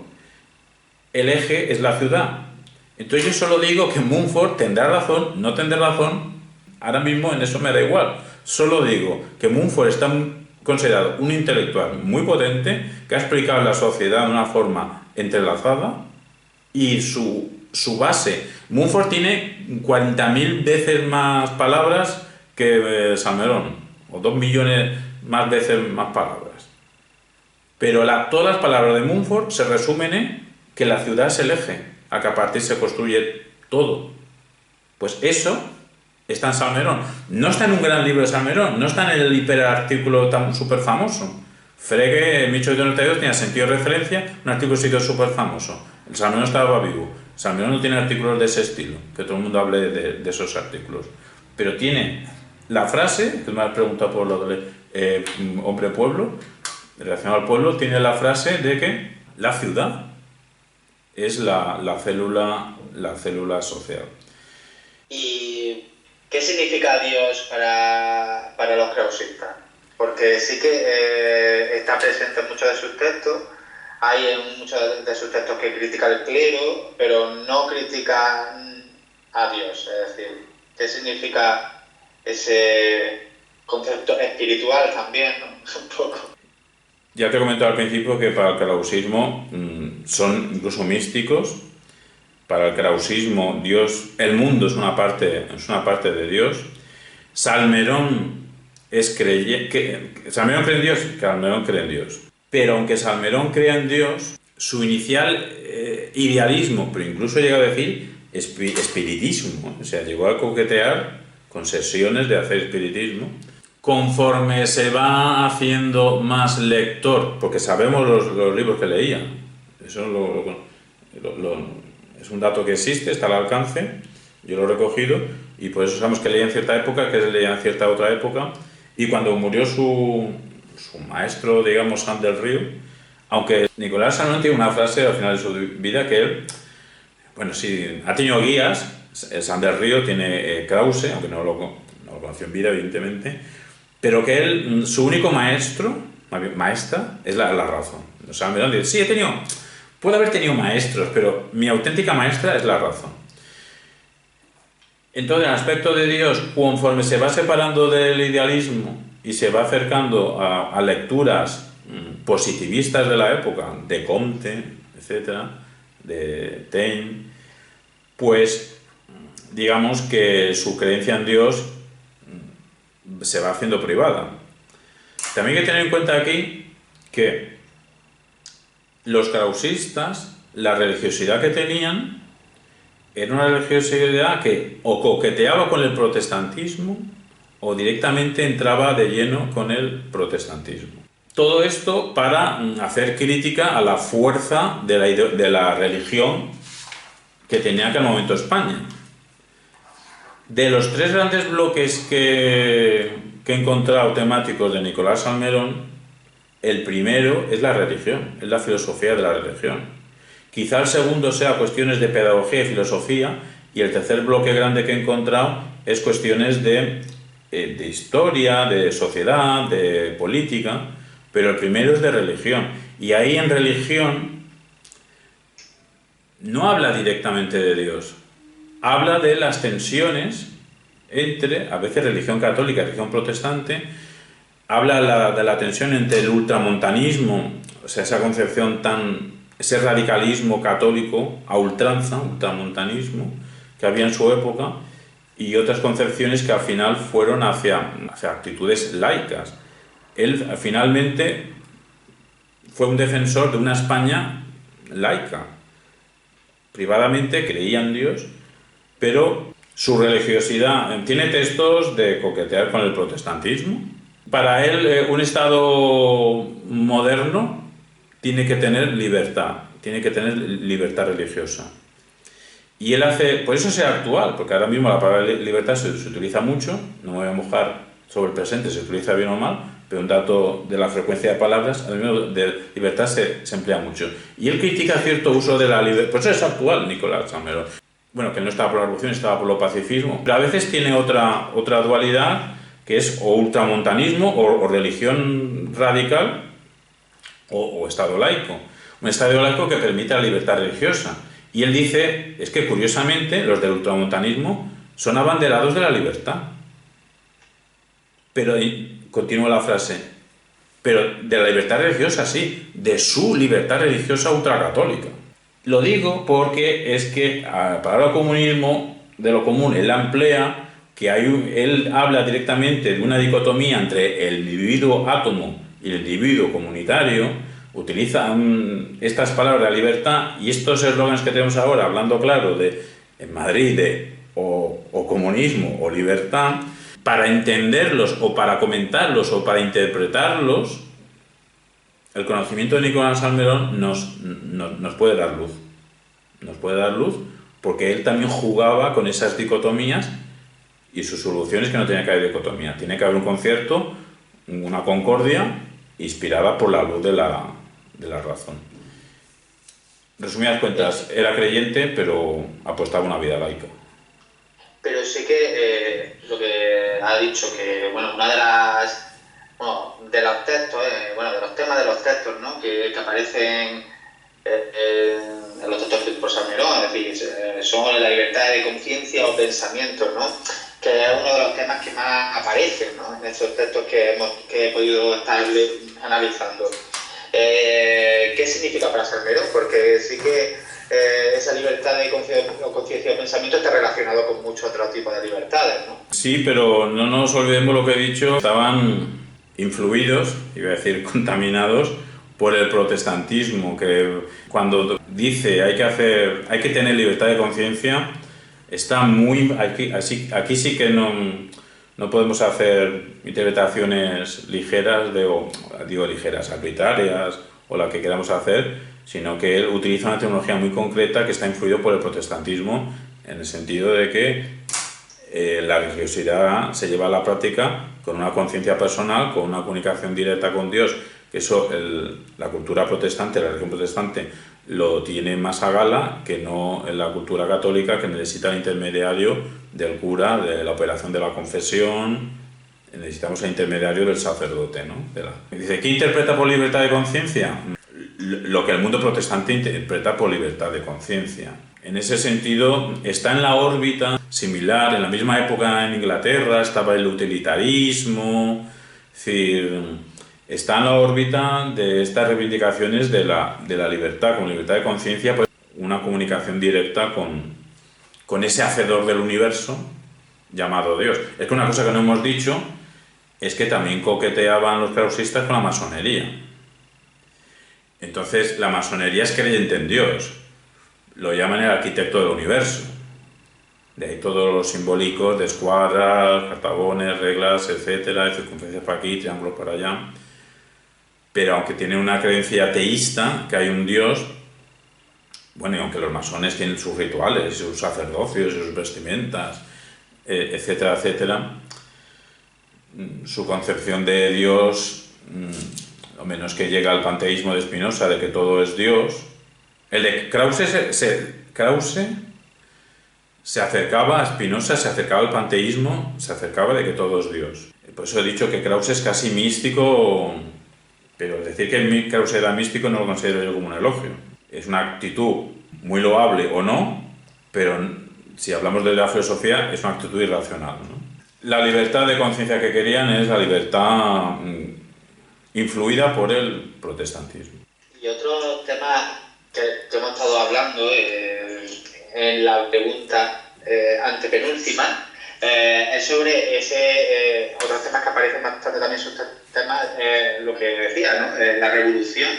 el eje es la ciudad. Entonces yo solo digo que Mumford tendrá razón, no tendrá razón, ahora mismo en eso me da igual. Solo digo que Mumford está considerado un intelectual muy potente, que ha explicado la sociedad de una forma entrelazada, y su base. Mumford tiene 40.000 veces más palabras que Salmerón, o 2 millones más veces más palabras. Pero todas las palabras de Mumford se resumen en que la ciudad es el eje, a que a partir se construye todo. Pues eso está en Salmerón. No está en un gran libro de Salmerón, no está en el hiperartículo tan súper famoso. Frege, en 1892, tenía sentido de referencia, un artículo súper famoso. El Salmerón estaba vivo. Salmerón no tiene artículos de ese estilo, que todo el mundo hable de esos artículos. Pero tiene la frase, que me has preguntado por lo de hombre-pueblo, relacionado al pueblo, tiene la frase de que la ciudad es la célula social. ¿Y qué significa Dios para los krausistas? Porque sí que está presente en muchos de sus textos, hay en muchos de sus textos que critican el clero, pero no critican a Dios. Es decir, ¿qué significa ese concepto espiritual también, ¿no? Un poco. Ya te he comentado al principio que para el krausismo son incluso místicos. Para el krausismo, Dios, el mundo es una parte de Dios. Salmerón Salmerón cree en Dios, Salmerón cree en Dios. Pero aunque Salmerón crea en Dios, su inicial idealismo, pero incluso llega a decir espiritismo, o sea, llegó a coquetear con sesiones de hacer espiritismo. Conforme se va haciendo más lector, porque sabemos los libros que leía, eso es un dato que existe, está al alcance, yo lo he recogido, y por eso sabemos que leía en cierta época, que leía en cierta otra época, y cuando murió su maestro, digamos, San del Río, aunque Nicolás Salmerón tiene una frase al final de su vida que él, bueno, sí, ha tenido guías, el San del Río tiene Krause, aunque no lo conoció en vida, evidentemente, pero que él, su único maestro, maestra, es la razón. O sea, Salmerón dice, sí, puedo haber tenido maestros, pero mi auténtica maestra es la razón. Entonces, el aspecto de Dios, conforme se va separando del idealismo y se va acercando a lecturas positivistas de la época, de Comte, etcétera, de Taine, pues digamos que su creencia en Dios se va haciendo privada. También hay que tener en cuenta aquí que los krausistas, la religiosidad que tenían era una religiosidad que o coqueteaba con el protestantismo o directamente entraba de lleno con el protestantismo. Todo esto para hacer crítica a la fuerza de la religión que tenía en aquel momento España. De los tres grandes bloques que he encontrado temáticos de Nicolás Salmerón, el primero es la religión, es la filosofía de la religión. Quizá el segundo sea cuestiones de pedagogía y filosofía, y el tercer bloque grande que he encontrado es cuestiones de historia, de sociedad, de política, pero el primero es de religión. Y ahí en religión no habla directamente de Dios, habla de las tensiones entre, a veces, religión católica y religión protestante, habla de la tensión entre el ultramontanismo, o sea, esa concepción ese radicalismo católico a ultranza, ultramontanismo, que había en su época, y otras concepciones que al final fueron hacia actitudes laicas. Él finalmente fue un defensor de una España laica. Privadamente creía en Dios, pero su religiosidad tiene textos de coquetear con el protestantismo. Para él, un Estado moderno tiene que tener libertad religiosa. Y él hace, por eso sea actual, porque ahora mismo la palabra libertad se utiliza mucho, no me voy a mojar sobre el presente, se utiliza bien o mal, pero un dato de la frecuencia de palabras, al menos de libertad se emplea mucho. Y él critica cierto uso de la libertad, por eso es actual Nicolás Salmerón. Bueno, que no estaba por la revolución, estaba por el pacifismo, pero a veces tiene otra dualidad, que es o ultramontanismo o religión radical o Estado laico. Un Estado laico que permite la libertad religiosa. Y él dice, es que curiosamente los del ultramontanismo son abanderados de la libertad. Pero, continúa la frase, pero de la libertad religiosa sí, de su libertad religiosa ultracatólica. Lo digo porque es que a la palabra comunismo, de lo común, él la emplea, que él habla directamente de una dicotomía entre el individuo átomo y el individuo comunitario, utiliza estas palabras de la libertad y estos eslogans que tenemos ahora, hablando claro en Madrid o comunismo o libertad, para entenderlos o para comentarlos o para interpretarlos, el conocimiento de Nicolás Salmerón nos puede dar luz. Nos puede dar luz porque él también jugaba con esas dicotomías y su solución es que no tenía que haber dicotomía. Tiene que haber un concierto, una concordia inspirada por la luz de la razón. Resumidas cuentas, era creyente, pero apostaba una vida laica. Pero sí que lo que ha dicho, que bueno, una de los textos, de los temas de los textos, ¿no? que aparecen en los textos escritos por Salmerón, es decir, son la libertad de conciencia o pensamiento, ¿no? Que es uno de los temas que más aparecen, ¿no? En estos textos que he podido estar analizando. ¿Qué significa para Salmerón? Porque sí que esa libertad de conciencia o pensamiento está relacionado con muchos otros tipos de libertades, ¿no? Sí, pero no nos olvidemos lo que he dicho, estaban influidos, iba a decir contaminados, por el protestantismo, que cuando dice hay que tener libertad de conciencia, está muy... Aquí sí que no podemos hacer interpretaciones ligeras, ligeras, arbitrarias o la que queramos hacer, sino que él utiliza una tecnología muy concreta que está influido por el protestantismo, en el sentido de que la religiosidad se lleva a la práctica con una conciencia personal, con una comunicación directa con Dios, Eso la cultura protestante, la religión protestante, lo tiene más a gala que no en la cultura católica, que necesita el intermediario del cura, de la operación de la confesión. Necesitamos el intermediario del sacerdote, ¿no? Dice, ¿qué interpreta por libertad de conciencia? Lo que el mundo protestante interpreta por libertad de conciencia. En ese sentido, está en la órbita similar, en la misma época en Inglaterra estaba el utilitarismo, es decir, está en la órbita de estas reivindicaciones de la libertad, con libertad de conciencia, pues una comunicación directa con ese hacedor del universo llamado Dios. Es que una cosa que no hemos dicho es que también coqueteaban los krausistas con la masonería. Entonces, la masonería es creyente en Dios. Lo llaman el arquitecto del universo. De ahí todos los simbólicos de escuadras, cartagones, reglas, etcétera, circunferencias para aquí, triángulos para allá. Pero aunque tienen una creencia ateísta, que hay un Dios, bueno, y aunque los masones tienen sus rituales, sus sacerdocios, sus vestimentas, etcétera, etcétera, su concepción de Dios, lo menos que llega al panteísmo de Spinoza, de que todo es Dios. El de Krause se acercaba a Spinoza, se acercaba al panteísmo, se acercaba de que todo es Dios. Por eso he dicho que Krause es casi místico, pero decir que Krause era místico no lo considero yo como un elogio. Es una actitud muy loable o no, pero si hablamos de la filosofía es una actitud irracional, ¿no? La libertad de conciencia que querían es la libertad influida por el protestantismo. Y otro tema que hemos estado hablando en la pregunta antepenúltima es sobre otros temas que aparecen bastante también sobre este tema, lo que decía, ¿no? La revolución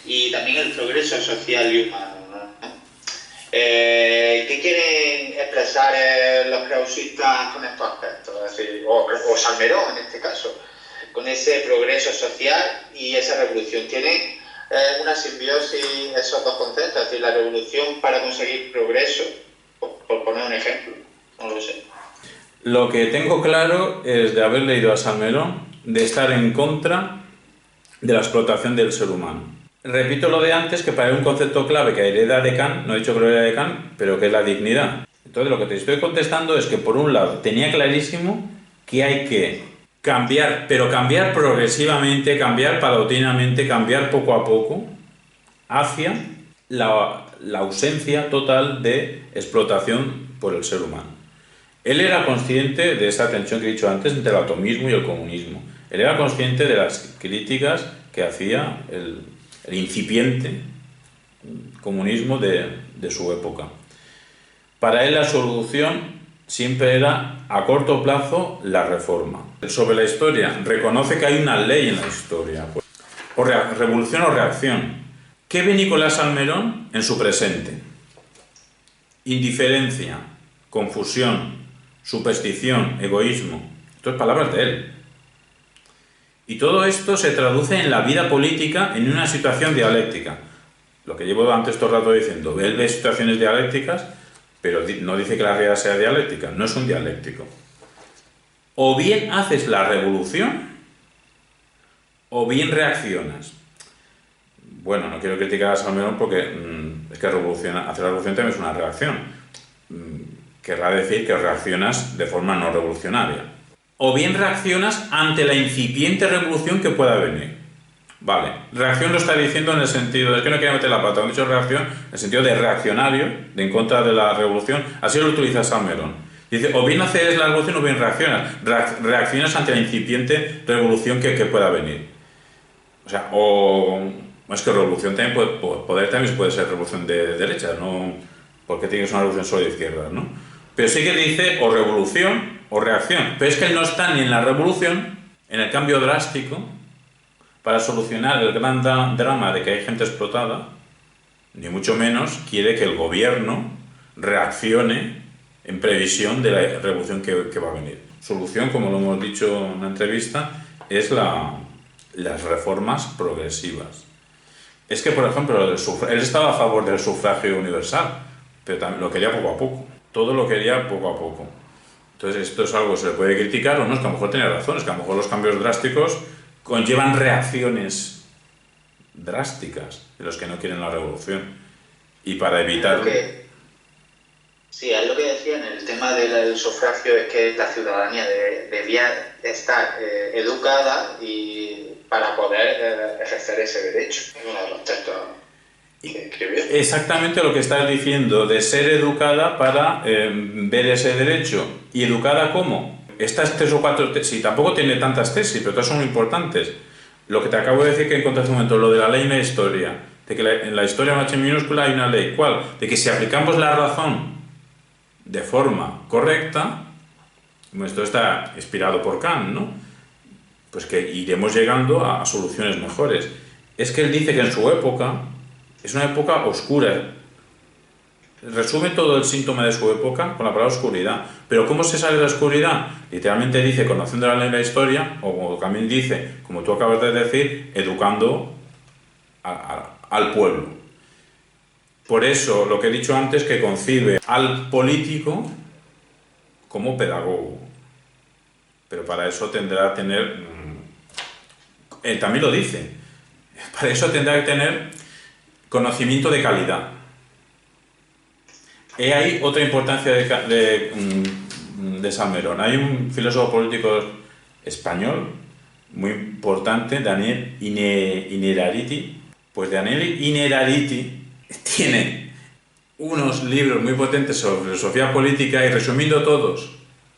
y también el progreso social y humano, ¿no? ¿Qué quieren expresar los krausistas con estos aspectos? Es decir, o Salmerón en este caso, con ese progreso social y esa revolución. ¿Tienen una simbiosis esos dos conceptos? Es decir, la revolución para conseguir progreso, por poner un ejemplo, no lo sé. Lo que tengo claro es de haber leído a Salmerón, de estar en contra de la explotación del ser humano. Repito lo de antes, que para él un concepto clave que hereda de Kant, no he dicho que lo hereda de Kant, pero que es la dignidad. Entonces lo que te estoy contestando es que por un lado tenía clarísimo que hay que cambiar, pero cambiar progresivamente, cambiar paulatinamente, cambiar poco a poco, hacia la ausencia total de explotación por el ser humano. Él era consciente de esa tensión que he dicho antes entre el atomismo y el comunismo. Él era consciente de las críticas que hacía el incipiente comunismo de su época. Para él la solución siempre era a corto plazo la reforma. Sobre la historia, reconoce que hay una ley en la historia, pues, o revolución o reacción. ¿Qué ve Nicolás Salmerón en su presente? Indiferencia, confusión, superstición, egoísmo. Esto es palabras de él. Y todo esto se traduce en la vida política en una situación dialéctica. Lo que llevo antes todo el rato diciendo, él ve situaciones dialécticas, pero no dice que la realidad sea dialéctica, no es un dialéctico. O bien haces la revolución, o bien reaccionas. Bueno, no quiero criticar a Salmerón porque es que hacer la revolución también es una reacción. Querrá decir que reaccionas de forma no revolucionaria. O bien reaccionas ante la incipiente revolución que pueda venir. Vale, reacción lo está diciendo en el sentido, es que no quiero meter la pata, han dicho reacción, en el sentido de reaccionario, de en contra de la revolución, así lo utiliza Salmerón. Dice, o bien haces la revolución o bien reaccionas. Reaccionas ante la incipiente revolución que pueda venir. O sea, es que revolución también poder también puede ser revolución de derecha, no porque tiene que ser una revolución solo de izquierdas, ¿no? Pero sí que dice o revolución o reacción. Pero es que él no está ni en la revolución, en el cambio drástico, para solucionar el gran drama de que hay gente explotada, ni mucho menos quiere que el gobierno reaccione en previsión de la revolución que va a venir. Solución, como lo hemos dicho en la entrevista, es las reformas progresivas. Es que, por ejemplo, él estaba a favor del sufragio universal, pero también lo quería poco a poco. Todo lo quería poco a poco. Entonces, esto es algo que se le puede criticar o no, es que a lo mejor tiene razón, es que a lo mejor los cambios drásticos conllevan reacciones drásticas de los que no quieren la revolución. Y para evitarlo... Sí, es lo que decía en el tema del sufragio, es que la ciudadanía debía estar educada y para poder ejercer ese derecho. Es uno de los textos que escribió. Exactamente lo que estás diciendo, de ser educada para ver ese derecho. ¿Y educada cómo? Estas 3 o 4 tesis, sí, tampoco tiene tantas tesis, pero todas son importantes. Lo que te acabo de decir que encontré hace un momento, lo de la ley en la historia, de que en la historia H minúscula hay una ley. ¿Cuál? De que si aplicamos la razón de forma correcta, como esto está inspirado por Kant, ¿no? Pues que iremos llegando a soluciones mejores. Es que él dice que en su época es una época oscura. Resume todo el síntoma de su época con la palabra oscuridad. Pero ¿cómo se sale de la oscuridad? Literalmente dice, conociendo la ley de la historia, o también dice, como tú acabas de decir, educando al pueblo. Por eso, lo que he dicho antes, que concibe al político como pedagogo. Pero para eso tendrá que tener... también lo dice. Para eso tendrá que tener conocimiento de calidad. He ahí otra importancia de Salmerón. Hay un filósofo político español muy importante, Daniel Innerarity. Pues Daniel Innerarity tiene unos libros muy potentes sobre filosofía política y, resumiendo todos,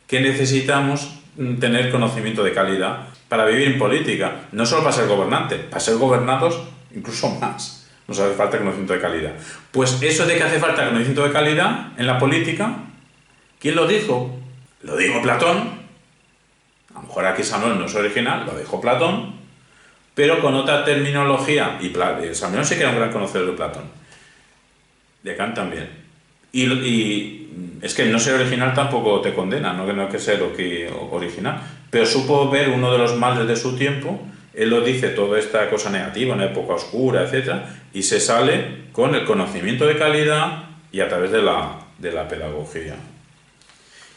que necesitamos tener conocimiento de calidad para vivir en política, no solo para ser gobernante, para ser gobernados incluso más. Nos hace falta conocimiento de calidad. Pues eso de que hace falta conocimiento de calidad en la política, ¿quién lo dijo? Lo dijo Platón. A lo mejor aquí Salmerón no es original, lo dijo Platón, pero con otra terminología. Y Salmerón sí que era un gran conocedor de Platón. De Kant también. Y es que no ser original tampoco te condena, no que no hay que ser original. Pero supo ver uno de los males de su tiempo. Él lo dice, toda esta cosa negativa, una época oscura, etc. Y se sale con el conocimiento de calidad y a través de la pedagogía.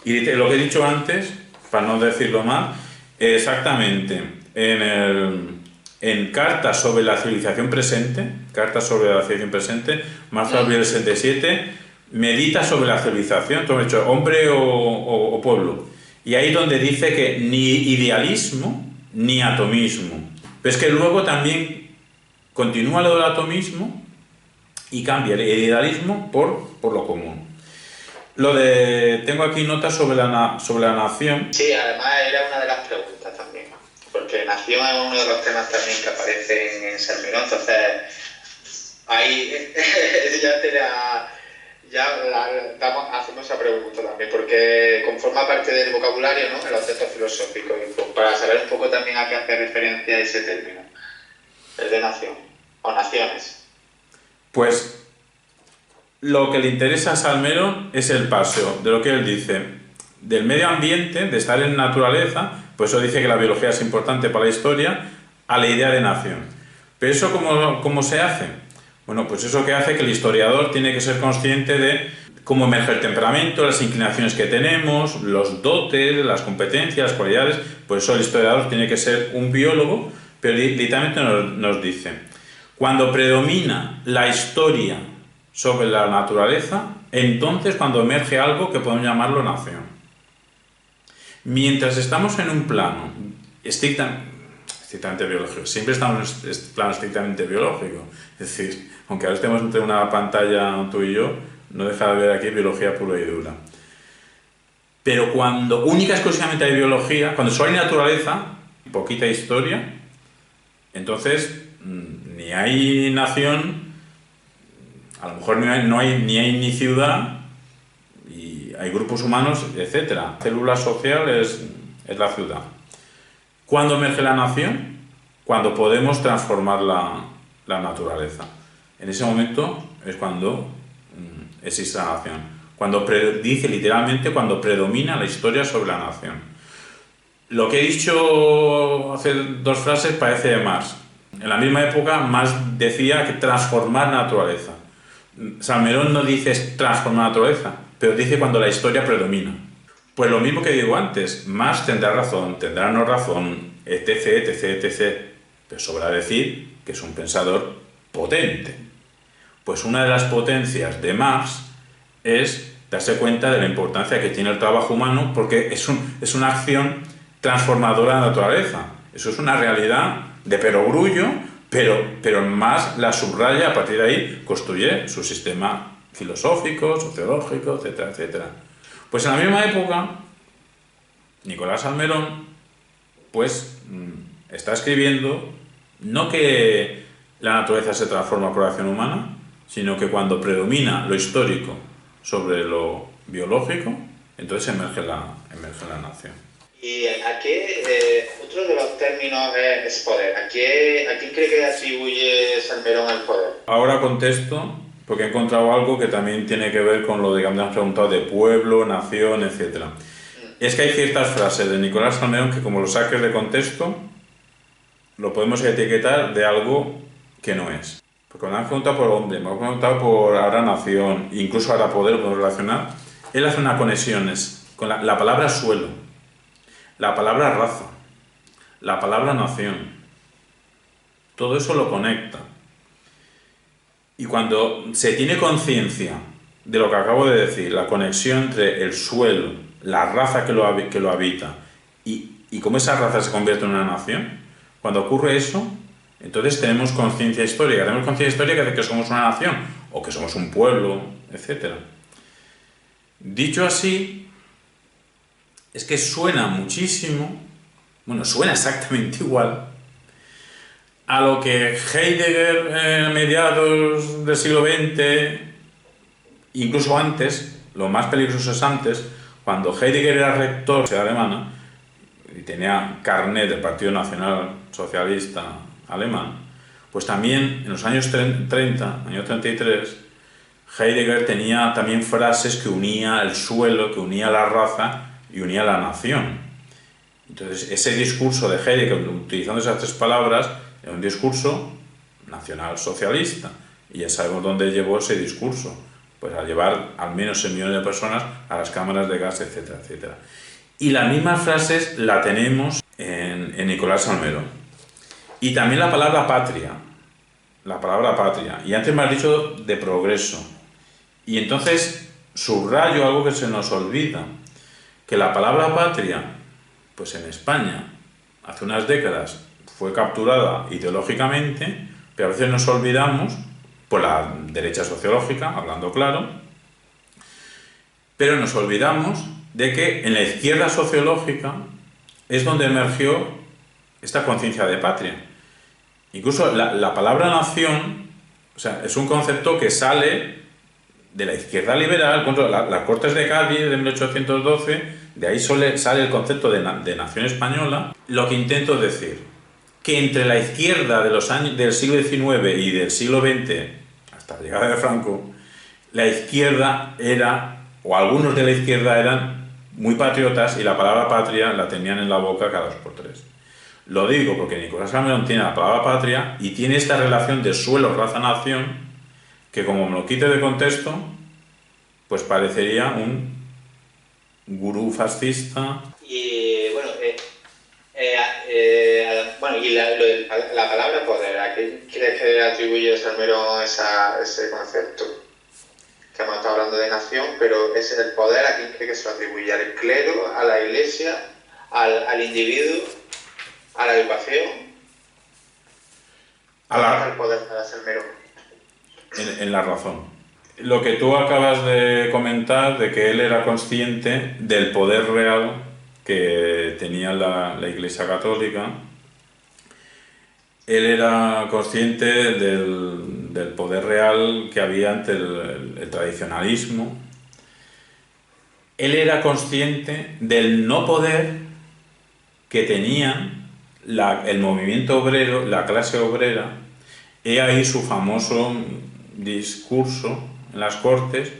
Y lo que he dicho antes, para no decirlo mal, exactamente en Cartas sobre la civilización presente, marzo de abril del 67, medita sobre la civilización, todo hecho, hombre o pueblo. Y ahí donde dice que ni idealismo ni atomismo. Pero es que luego también continúa lo del atomismo y cambia el idealismo por lo común. Tengo aquí notas sobre la nación. Sí, además era una de las preguntas también, porque nación es uno de los temas también que aparecen en Salmerón, entonces ahí hacemos esa pregunta también, porque conforma parte del vocabulario, ¿no?, en los textos filosóficos, y pues para saber un poco también a qué hace referencia ese término, el de nación, o naciones. Pues lo que le interesa a Salmerón es el paso de lo que él dice, del medio ambiente, de estar en naturaleza, pues eso dice que la biología es importante para la historia, a la idea de nación. Pero eso ¿cómo se hace? Bueno, pues eso que hace que el historiador tiene que ser consciente de cómo emerge el temperamento, las inclinaciones que tenemos, los dotes, las competencias, las cualidades. Por eso el historiador tiene que ser un biólogo, pero literalmente nos dice, cuando predomina la historia sobre la naturaleza, entonces cuando emerge algo que podemos llamarlo nación. Mientras estamos en un plano estrictamente biológico, siempre estamos en un plano estrictamente biológico, es decir, aunque ahora estemos entre una pantalla tú y yo, no deja de ver aquí biología pura y dura. Pero cuando única y exclusivamente hay biología, cuando solo hay naturaleza, poquita historia, entonces ni hay nación, a lo mejor no hay ni ciudad, y hay grupos humanos, etc. La célula social es la ciudad. ¿Cuándo emerge la nación? Cuando podemos transformar la naturaleza. En ese momento es cuando existe la nación. Dice literalmente cuando predomina la historia sobre la nación. Lo que he dicho hace 2 frases parece de Marx. En la misma época Marx decía que transformar naturaleza. Salmerón no dice transformar naturaleza, pero dice cuando la historia predomina. Pues lo mismo que digo antes, Marx tendrá razón, tendrá no razón, etc, etc, etc. Pero sobra decir que es un pensador potente. Pues una de las potencias de Marx es darse cuenta de la importancia que tiene el trabajo humano, porque es una acción transformadora de la naturaleza. Eso es una realidad de perogrullo, pero Marx la subraya, a partir de ahí construye su sistema filosófico, sociológico, etcétera, etcétera. Pues en la misma época, Nicolás Salmerón, pues está escribiendo no que la naturaleza se transforma por acción humana, sino que cuando predomina lo histórico sobre lo biológico, entonces emerge la nación. ¿Y a qué, otro de los términos es poder? ¿A quién cree que atribuye Salmerón el poder? Ahora contesto, porque he encontrado algo que también tiene que ver con lo de que me han preguntado de pueblo, nación, etc. Es que hay ciertas frases de Nicolás Salmerón que, como lo saques de contexto, lo podemos etiquetar de algo que no es. Porque me han preguntado por hombre, me han preguntado por ahora nación, incluso ahora poder, lo podemos relacionar. Él hace unas conexiones con la palabra suelo, la palabra raza, la palabra nación. Todo eso lo conecta. Y cuando se tiene conciencia de lo que acabo de decir, la conexión entre el suelo, la raza que lo habita y cómo esa raza se convierte en una nación, cuando ocurre eso, entonces tenemos conciencia histórica. Tenemos conciencia histórica de que somos una nación o que somos un pueblo, etc. Dicho así, es que suena muchísimo, bueno, suena exactamente igual a lo que Heidegger a mediados del siglo XX, incluso antes, lo más peligroso es antes, cuando Heidegger era rector de la Universidad Alemana y tenía carnet del Partido Nacional Socialista Alemán, pues también en los años 30, año 33, Heidegger tenía también frases que unía el suelo, que unía la raza y unía la nación. Entonces, ese discurso de Heidegger, utilizando esas tres palabras, era un discurso nacional socialista. Y ya sabemos dónde llevó ese discurso. Pues a llevar al menos 6 millones de personas a las cámaras de gas, etcétera, etcétera. Y las mismas frases la tenemos en Nicolás Salmerón. Y también la palabra patria. La palabra patria. Y antes me has dicho de progreso. Y entonces subrayo algo que se nos olvida. Que la palabra patria, pues en España, hace unas décadas, fue capturada ideológicamente, pero a veces nos olvidamos, por la derecha sociológica, hablando claro, pero nos olvidamos de que en la izquierda sociológica es donde emergió esta conciencia de patria. Incluso la palabra nación, o sea, es un concepto que sale de la izquierda liberal, las Cortes de Cádiz de 1812, de ahí sale el concepto de nación española. Lo que intento decir, que entre la izquierda de los años del siglo XIX y del siglo XX, hasta la llegada de Franco, la izquierda era, o algunos de la izquierda eran muy patriotas y la palabra patria la tenían en la boca cada 2 por 3. Lo digo porque Nicolás Salmerón tiene la palabra patria y tiene esta relación de suelo, raza, nación, que como me lo quite de contexto, pues parecería un gurú fascista. Y bueno, y la palabra poder, ¿a qué crees que atribuye Salmerón ese concepto? Que hemos estado hablando de nación, pero ese el poder, ¿a quién cree que se lo atribuye? ¿Al clero, a la iglesia, al individuo, a la educación? ¿Al poder de Salmerón? En la razón. Lo que tú acabas de comentar, de que él era consciente del poder real que tenía la Iglesia Católica, él era consciente del poder real que había ante el tradicionalismo, él era consciente del no poder que tenía el movimiento obrero, la clase obrera. He ahí su famoso discurso en las Cortes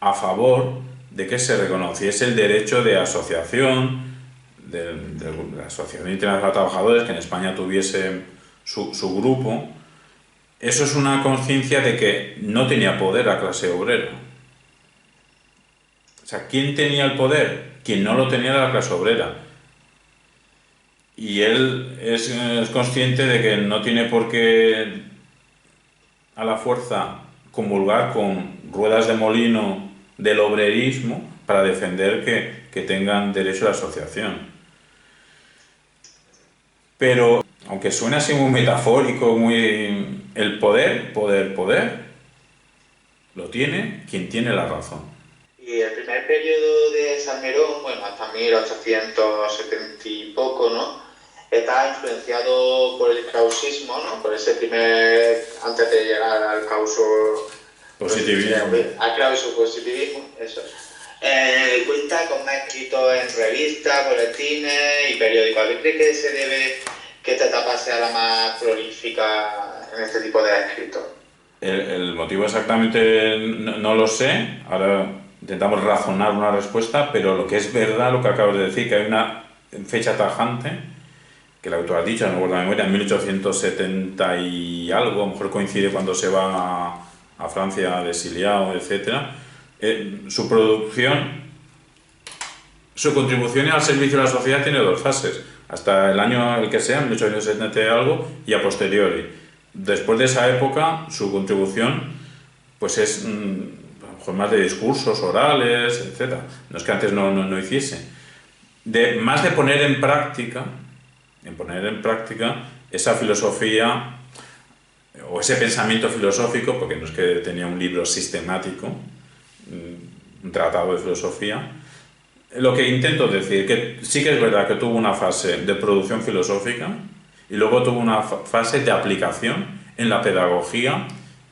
a favor de que se reconociese el derecho de asociación, de la Asociación Internacional de Trabajadores, que en España tuviese su grupo. Eso es una conciencia de que no tenía poder la clase obrera. O sea, ¿quién tenía el poder? quien no lo tenía era la clase obrera. Y él es consciente de que no tiene por qué a la fuerza comulgar con ruedas de molino del obrerismo para defender que tengan derecho a la asociación. Pero, aunque suene así muy metafórico, el poder, lo tiene quien tiene la razón. Y el primer periodo de Salmerón, bueno, hasta 1870 y poco, ¿no? Está influenciado por el krausismo, ¿no? Por ese primer, antes de llegar al Positivismo. Al positivismo, eso. Cuenta con más escritos en revistas, boletines y periódicos. ¿A qué cree que se debe que esta etapa sea la más prolífica en este tipo de escritos? El motivo exactamente no lo sé. Ahora intentamos razonar una respuesta, pero lo que es verdad, lo que acabas de decir, que hay una fecha tajante, que el autor ha dicho, no me acuerdo de memoria, en 1870 y algo, a lo mejor coincide cuando se va a Francia de exiliado, etc. Su producción, su contribución al servicio de la sociedad tiene dos fases, hasta el año el que sea, 1870 y algo, y a posteriori. Después de esa época, su contribución pues es a lo mejor más de discursos orales, etc. No es que antes no hiciese. Más de poner en práctica esa filosofía o ese pensamiento filosófico, porque no es que tenía un libro sistemático, un tratado de filosofía. Lo que intento decir, que sí que es verdad que tuvo una fase de producción filosófica y luego tuvo una fase de aplicación en la pedagogía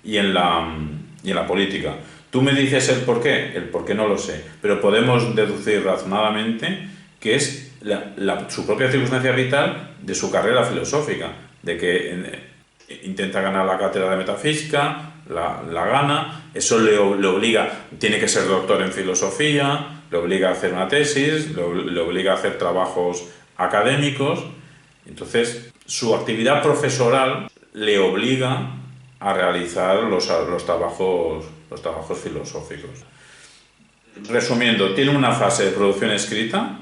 y en la política. Tú me dices el por qué no lo sé, pero podemos deducir razonadamente que es su propia circunstancia vital de su carrera filosófica, de que intenta ganar la cátedra de metafísica, la gana, eso le obliga, tiene que ser doctor en filosofía, le obliga a hacer una tesis, le obliga a hacer trabajos académicos. Entonces, su actividad profesoral le obliga a realizar los trabajos filosóficos. Resumiendo, tiene una fase de producción escrita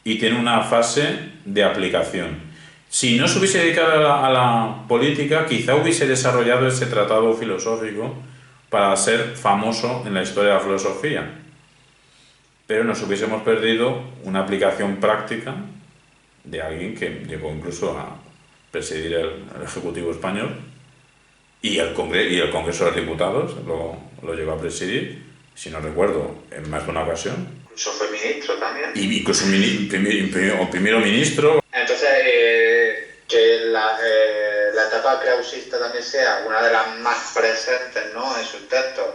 y tiene una fase de aplicación. Si no se hubiese dedicado a la política, quizá hubiese desarrollado ese tratado filosófico para ser famoso en la historia de la filosofía. Pero nos hubiésemos perdido una aplicación práctica de alguien que llegó incluso a presidir el Ejecutivo español y el Congreso de los Diputados lo llegó a presidir, si no recuerdo, en más de una ocasión. Incluso fue ministro también. Y incluso primero ministro. Entonces, que la etapa krausista también sea una de las más presentes, ¿no?, en sus textos.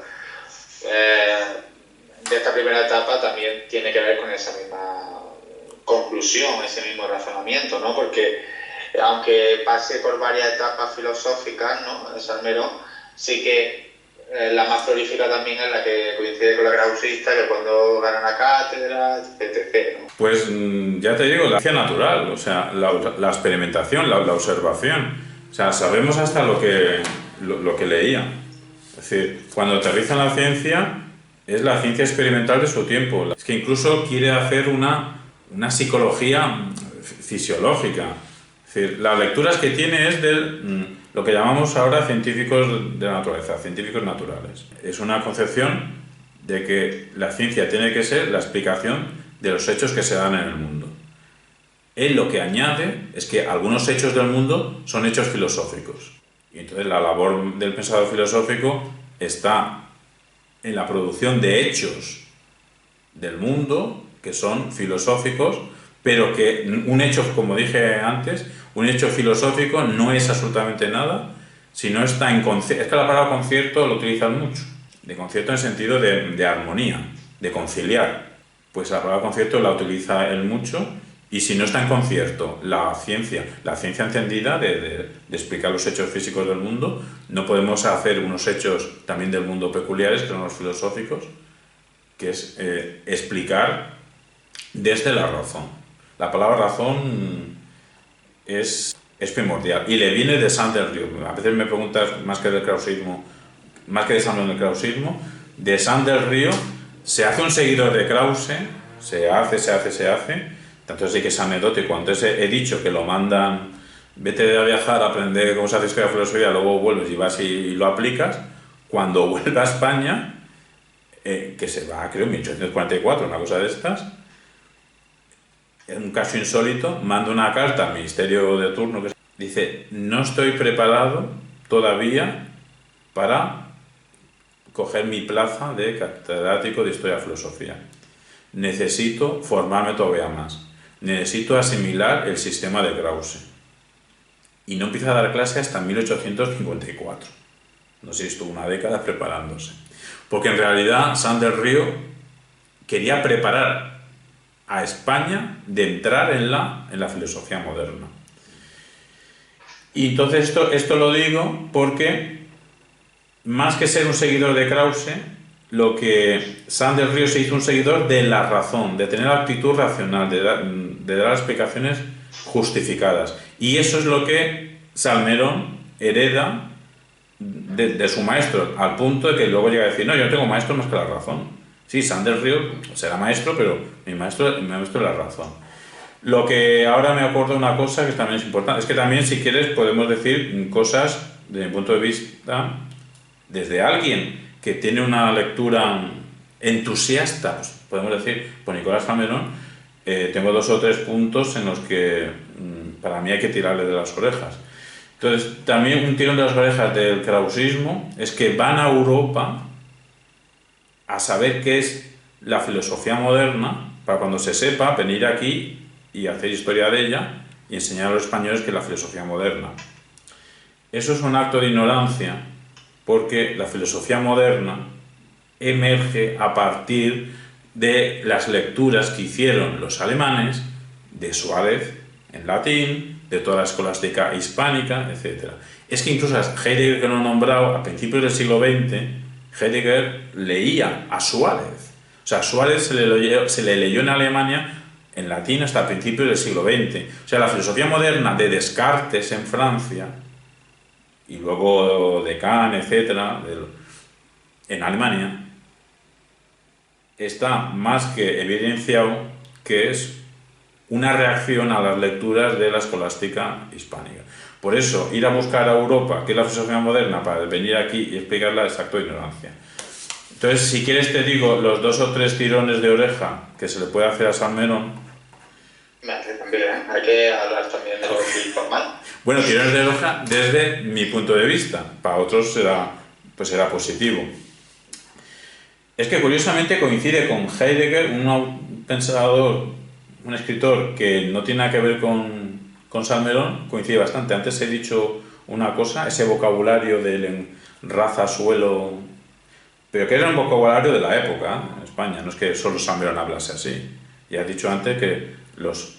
De esta primera etapa también tiene que ver con esa misma conclusión, ese mismo razonamiento, ¿no? Porque aunque pase por varias etapas filosóficas, ¿no?, Salmerón, sí que la más prolífica también es la que coincide con la krausista, que cuando gana la cátedra, etc., ¿no? Pues ya te digo, la ciencia natural, o sea, la experimentación, la observación. O sea, sabemos hasta lo que leía. Es decir, cuando aterriza en la ciencia, es la ciencia experimental de su tiempo. Es que incluso quiere hacer una psicología fisiológica. Es decir, las lecturas que tiene es de lo que llamamos ahora científicos de la naturaleza, científicos naturales. Es una concepción de que la ciencia tiene que ser la explicación de los hechos que se dan en el mundo. Él lo que añade es que algunos hechos del mundo son hechos filosóficos. Y entonces la labor del pensador filosófico está en la producción de hechos del mundo que son filosóficos, pero que un hecho, como dije antes, un hecho filosófico no es absolutamente nada si no está en concierto. Es que la palabra concierto lo utilizan mucho, de concierto en sentido de armonía, de conciliar. Pues la palabra concierto la utiliza él mucho, y si no está en concierto la ciencia entendida de explicar los hechos físicos del mundo, no podemos hacer unos hechos también del mundo peculiares, que son los filosóficos, que es explicar desde la razón. La palabra razón es primordial y le viene de Saint del Río. A veces me preguntas más que del krausismo, más que de Saint del krausismo, de Saint del Río. Se hace un seguidor de Krause, se hace, tanto así que es anecdótico. Antes he dicho que lo mandan, vete a viajar, a aprender cómo se hace historia de filosofía, luego vuelves y vas y lo aplicas. Cuando vuelve a España, que se va, creo, en 1844, una cosa de estas, en un caso insólito, manda una carta al ministerio de turno que dice: no estoy preparado todavía para coger mi plaza de catedrático de Historia y Filosofía. Necesito formarme todavía más. Necesito asimilar el sistema de Krause. Y no empieza a dar clase hasta 1854. No sé si estuvo una década preparándose. Porque en realidad Sanz del Río quería preparar a España de entrar en la filosofía moderna. Y entonces esto lo digo porque, más que ser un seguidor de Krause, lo que Sanz del Río se hizo un seguidor de la razón, de tener actitud racional, de dar explicaciones justificadas. Y eso es lo que Salmerón hereda de su maestro, al punto de que luego llega a decir: no, yo no tengo maestro más que la razón. Sí, Sanz del Río será maestro, pero mi maestro es la razón. Lo que ahora me acuerdo una cosa que también es importante, es que también, si quieres, podemos decir cosas desde mi punto de vista, desde alguien que tiene una lectura entusiasta, pues podemos decir, por Nicolás Salmerón, tengo 2 o 3 puntos en los que para mí hay que tirarle de las orejas. Entonces, también un tirón de las orejas del krausismo es que van a Europa a saber qué es la filosofía moderna, para cuando se sepa, venir aquí y hacer historia de ella y enseñar a los españoles que es la filosofía moderna. Eso es un acto de ignorancia, porque la filosofía moderna emerge a partir de las lecturas que hicieron los alemanes de Suárez en latín, de toda la escolástica hispánica, etc. Es que incluso Heidegger, que lo he nombrado, a principios del siglo XX, Heidegger leía a Suárez. O sea, Suárez se le leyó en Alemania en latín hasta principios del siglo XX. O sea, la filosofía moderna de Descartes en Francia, y luego de Kant, etc., en Alemania, está más que evidenciado que es una reacción a las lecturas de la escolástica hispánica. Por eso, ir a buscar a Europa, que es la filosofía moderna, para venir aquí y explicarla, es acto de ignorancia. Entonces, si quieres, te digo los 2 o 3 tirones de oreja que se le puede hacer a Salmerón. También hay que hablar también de lo informal. Bueno, tirones de oreja desde mi punto de vista. Para otros será positivo. Es que curiosamente coincide con Heidegger, un pensador, un escritor que no tiene nada que ver con Salmerón, coincide bastante. Antes he dicho una cosa, ese vocabulario del raza, suelo, pero que era un vocabulario de la época en España, no es que solo Salmerón hablase así. Ya he dicho antes que los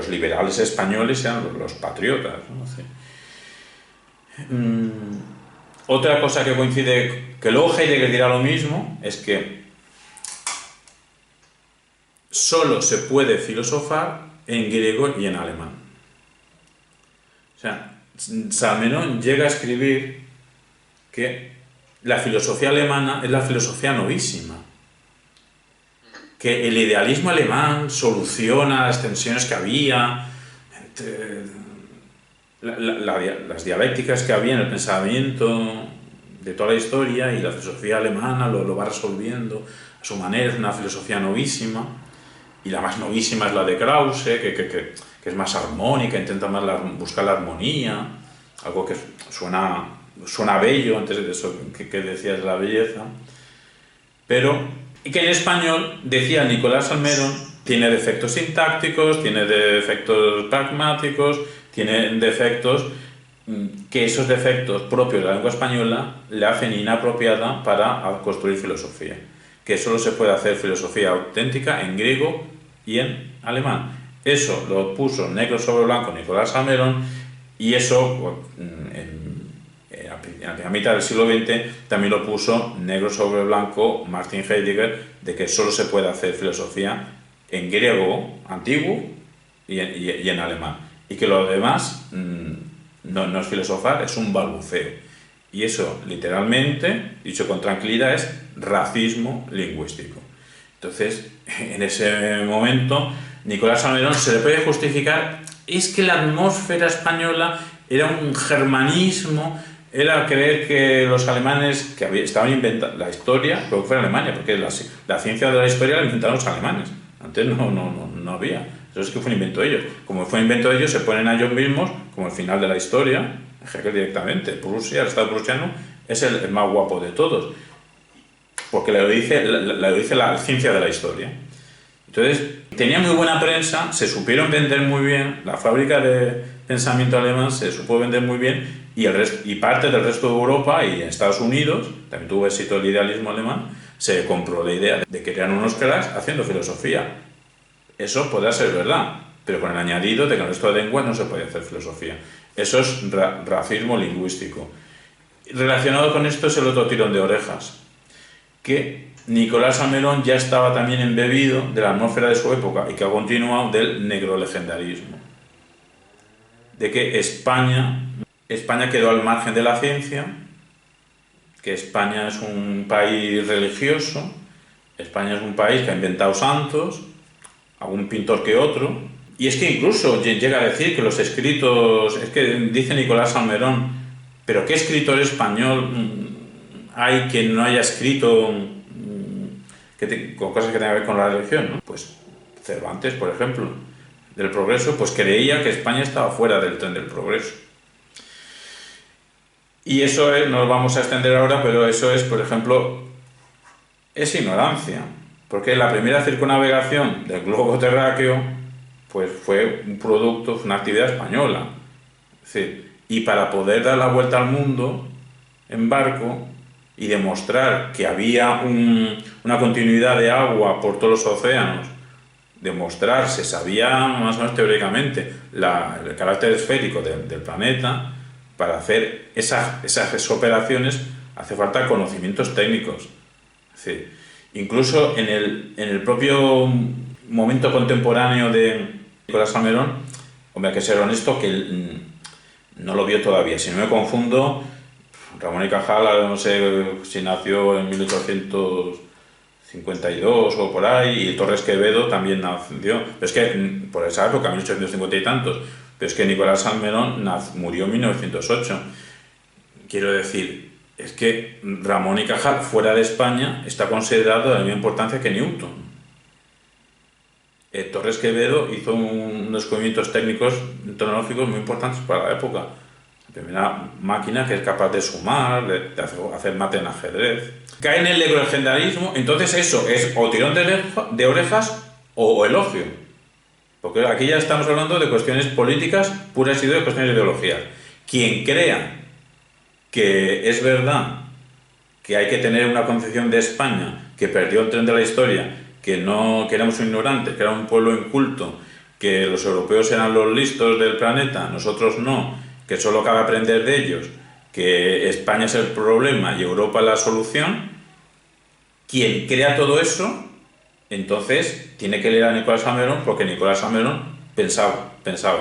liberales españoles eran los patriotas, ¿no? Sí. Otra cosa que coincide, que luego Heidegger dirá lo mismo, es que solo se puede filosofar en griego y en alemán. O sea, Salmerón llega a escribir que la filosofía alemana es la filosofía novísima, que el idealismo alemán soluciona las tensiones que había entre las dialécticas que había en el pensamiento de toda la historia, y la filosofía alemana lo va resolviendo a su manera. Es una filosofía novísima, y la más novísima es la de Krause, que es más armónica, intenta más buscar la armonía, algo que suena bello antes de eso que decías de la belleza, pero y que en español, decía Nicolás Salmerón, tiene defectos sintácticos, tiene defectos pragmáticos, tiene defectos que esos defectos propios de la lengua española le hacen inapropiada para construir filosofía. Que solo se puede hacer filosofía auténtica en griego y en alemán. Eso lo puso negro sobre blanco Nicolás Salmerón, y eso en la primera mitad del siglo XX también lo puso negro sobre blanco Martin Heidegger, de que solo se puede hacer filosofía en griego antiguo y en alemán, y que lo demás no es filosofar, es un balbuceo. Y eso, literalmente, dicho con tranquilidad, es racismo lingüístico. Entonces, en ese momento, Nicolás Salmerón se le puede justificar, es que la atmósfera española era un germanismo, era creer que los alemanes que estaban inventando la historia, pero fue en Alemania, porque la ciencia de la historia la inventaron los alemanes, antes no había, eso es que fue un invento de ellos. Como fue un invento de ellos, se ponen a ellos mismos como el final de la historia, directamente. Prusia, el Estado prusiano, es el más guapo de todos, porque lo dice la ciencia de la historia. Entonces, tenía muy buena prensa, se supieron vender muy bien, la fábrica de pensamiento alemán se supo vender muy bien, y parte del resto de Europa y en Estados Unidos, también tuvo éxito el idealismo alemán, se compró la idea de que eran unos cracks haciendo filosofía. Eso podrá ser verdad, pero con el añadido de que en el resto de lenguas no se puede hacer filosofía. Eso es racismo lingüístico. Relacionado con esto es el otro tirón de orejas, que Nicolás Salmerón ya estaba también embebido de la atmósfera de su época y que ha continuado del negrolegendarismo. De que España quedó al margen de la ciencia, que España es un país religioso, España es un país que ha inventado santos, algún pintor que otro, y es que incluso llega a decir que los escritos, es que dice Nicolás Salmerón, pero ¿qué escritor español hay que no haya escrito con cosas que tengan que ver con la religión, ¿no? Pues Cervantes, por ejemplo, del progreso, pues creía que España estaba fuera del tren del progreso. Y eso es, no lo vamos a extender ahora, pero eso es, por ejemplo, es ignorancia, porque la primera circunnavegación del globo terráqueo pues fue un producto, fue una actividad española. Es decir, y para poder dar la vuelta al mundo en barco y demostrar que había una continuidad de agua por todos los océanos, se sabía más o menos teóricamente el carácter esférico del planeta. Para hacer esas operaciones hace falta conocimientos técnicos. Es decir, incluso en el propio momento contemporáneo de Nicolás Salmerón, hombre, hay que ser honesto que no lo vio todavía. Si no me confundo, Ramón y Cajal, no sé si nació en 1852 o por ahí, y Torres Quevedo también nació. Pero es que por esa época, 1850 y tantos, pero es que Nicolás Salmerón murió en 1908. Quiero decir, es que Ramón y Cajal, fuera de España, está considerado de la misma importancia que Newton. Torres Quevedo hizo unos descubrimientos técnicos tecnológicos muy importantes para la época. La primera máquina que es capaz de sumar, de hacer mate en ajedrez. Cae en el negrolegendarismo, entonces eso es o tirón de orejas o elogio. Porque aquí ya estamos hablando de cuestiones políticas puras y de cuestiones de ideología. Quien crea que es verdad que hay que tener una concepción de España que perdió el tren de la historia, que éramos ignorantes, que era un pueblo inculto, que los europeos eran los listos del planeta, nosotros no, que solo cabe aprender de ellos, que España es el problema y Europa la solución, quien crea todo eso, entonces tiene que leer a Nicolás Salmerón, porque Nicolás Salmerón pensaba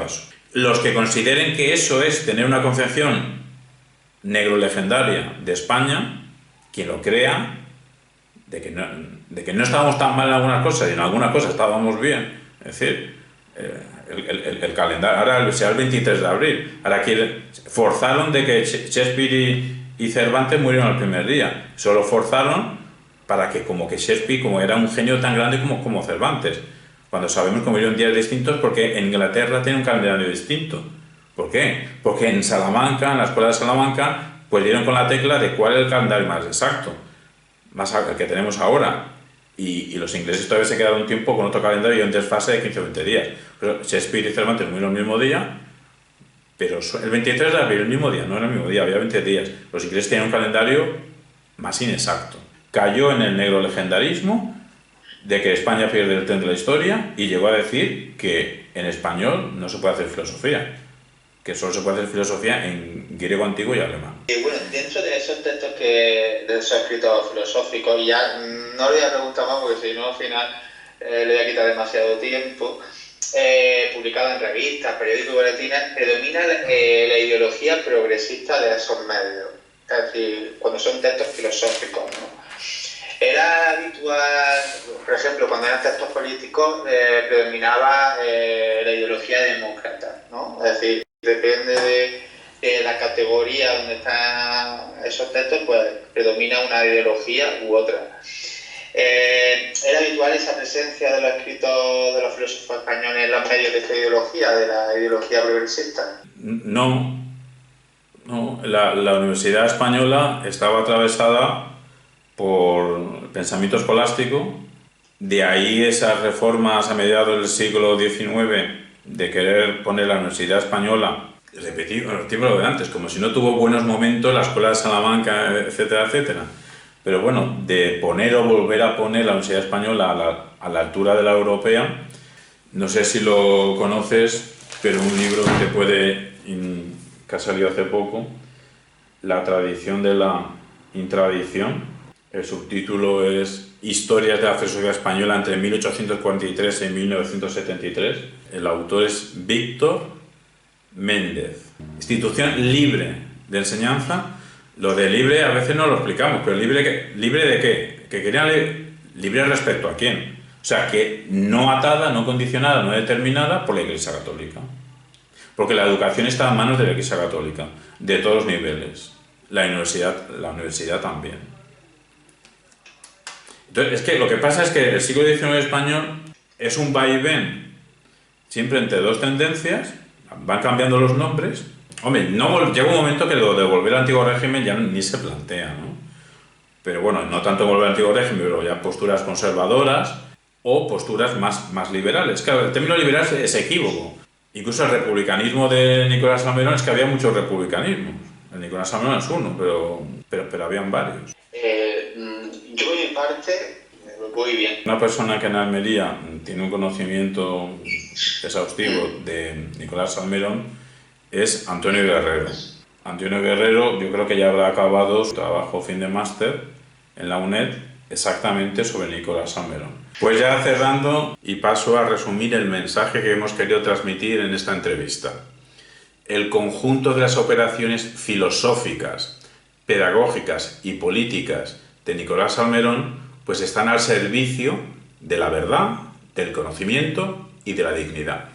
eso. Los que consideren que eso es tener una concepción negrolegendaria de España, quien lo crea, de que no estábamos tan mal en algunas cosas y en algunas cosas estábamos bien, es decir, el calendario, ahora sea el 23 de abril, ahora forzaron de que Shakespeare y Cervantes murieron el primer día, solo forzaron para que como que Shakespeare, como era un genio tan grande como Cervantes, cuando sabemos que murieron días distintos, porque en Inglaterra tiene un calendario distinto. ¿Por qué? Porque en Salamanca, en la escuela de Salamanca, pues dieron con la tecla de cuál es el calendario más exacto, más el que tenemos ahora. Y los ingleses todavía se quedaron un tiempo con otro calendario y un desfase de 15 o 20 días. Pero Shakespeare y Cervantes murieron el mismo día, pero el 23 de abril, el mismo día, no era el mismo día, había 20 días. Los ingleses tenían un calendario más inexacto. Cayó en el negrolegendarismo de que España pierde el tren de la historia y llegó a decir que en español no se puede hacer filosofía, que solo se puede hacer filosofía en griego antiguo y alemán. Y bueno, dentro de esos textos de esos escritos filosóficos, y ya no le voy a preguntar más porque si no al final le voy a quitar demasiado tiempo, publicado en revistas, periódicos y boletines, predomina la ideología progresista de esos medios, es decir, cuando son textos filosóficos, ¿no? Era habitual, por ejemplo, cuando eran textos políticos, predominaba la ideología demócrata, ¿no? Es decir, depende de la categoría donde están esos textos, pues predomina una ideología u otra. ¿Era habitual esa presencia de los escritos de los filósofos españoles en los medios de esta ideología, de la ideología progresista? No, no. La Universidad Española estaba atravesada por pensamiento escolástico, de ahí esas reformas a mediados del siglo XIX de querer poner la Universidad Española, repetir lo de antes, como si no tuvo buenos momentos la Escuela de Salamanca, etcétera, etcétera. Pero bueno, de poner o volver a poner la Universidad Española a la altura de la europea, no sé si lo conoces, pero un libro que ha salido hace poco, La tradición de la intradición. El subtítulo es Historias de la filosofía española entre 1843 y 1973. El autor es Víctor Méndez. Institución libre de enseñanza. Lo de libre a veces no lo explicamos, pero ¿libre de qué? Que querían libre respecto a quién. O sea, que no atada, no condicionada, no determinada por la Iglesia Católica. Porque la educación está en manos de la Iglesia Católica, de todos los niveles. La universidad también. Entonces, es que lo que pasa es que el siglo XIX español es un vaivén, siempre entre dos tendencias, van cambiando los nombres. Hombre, llega un momento que lo de volver al antiguo régimen ya ni se plantea, ¿no? Pero bueno, no tanto volver al antiguo régimen, pero ya posturas conservadoras o posturas más liberales. Claro, el término liberal es equívoco. Incluso el republicanismo de Nicolás Salmerón, es que había muchos republicanismos. El Nicolás Salmerón es uno, pero habían varios. Yo por mi parte voy bien. Una persona que en Almería tiene un conocimiento exhaustivo de Nicolás Salmerón es Antonio Guerrero. Antonio Guerrero, yo creo que ya habrá acabado su trabajo fin de máster en la UNED exactamente sobre Nicolás Salmerón. Pues ya cerrando y paso a resumir el mensaje que hemos querido transmitir en esta entrevista. El conjunto de las operaciones filosóficas, pedagógicas y políticas de Nicolás Salmerón pues están al servicio de la verdad, del conocimiento y de la dignidad.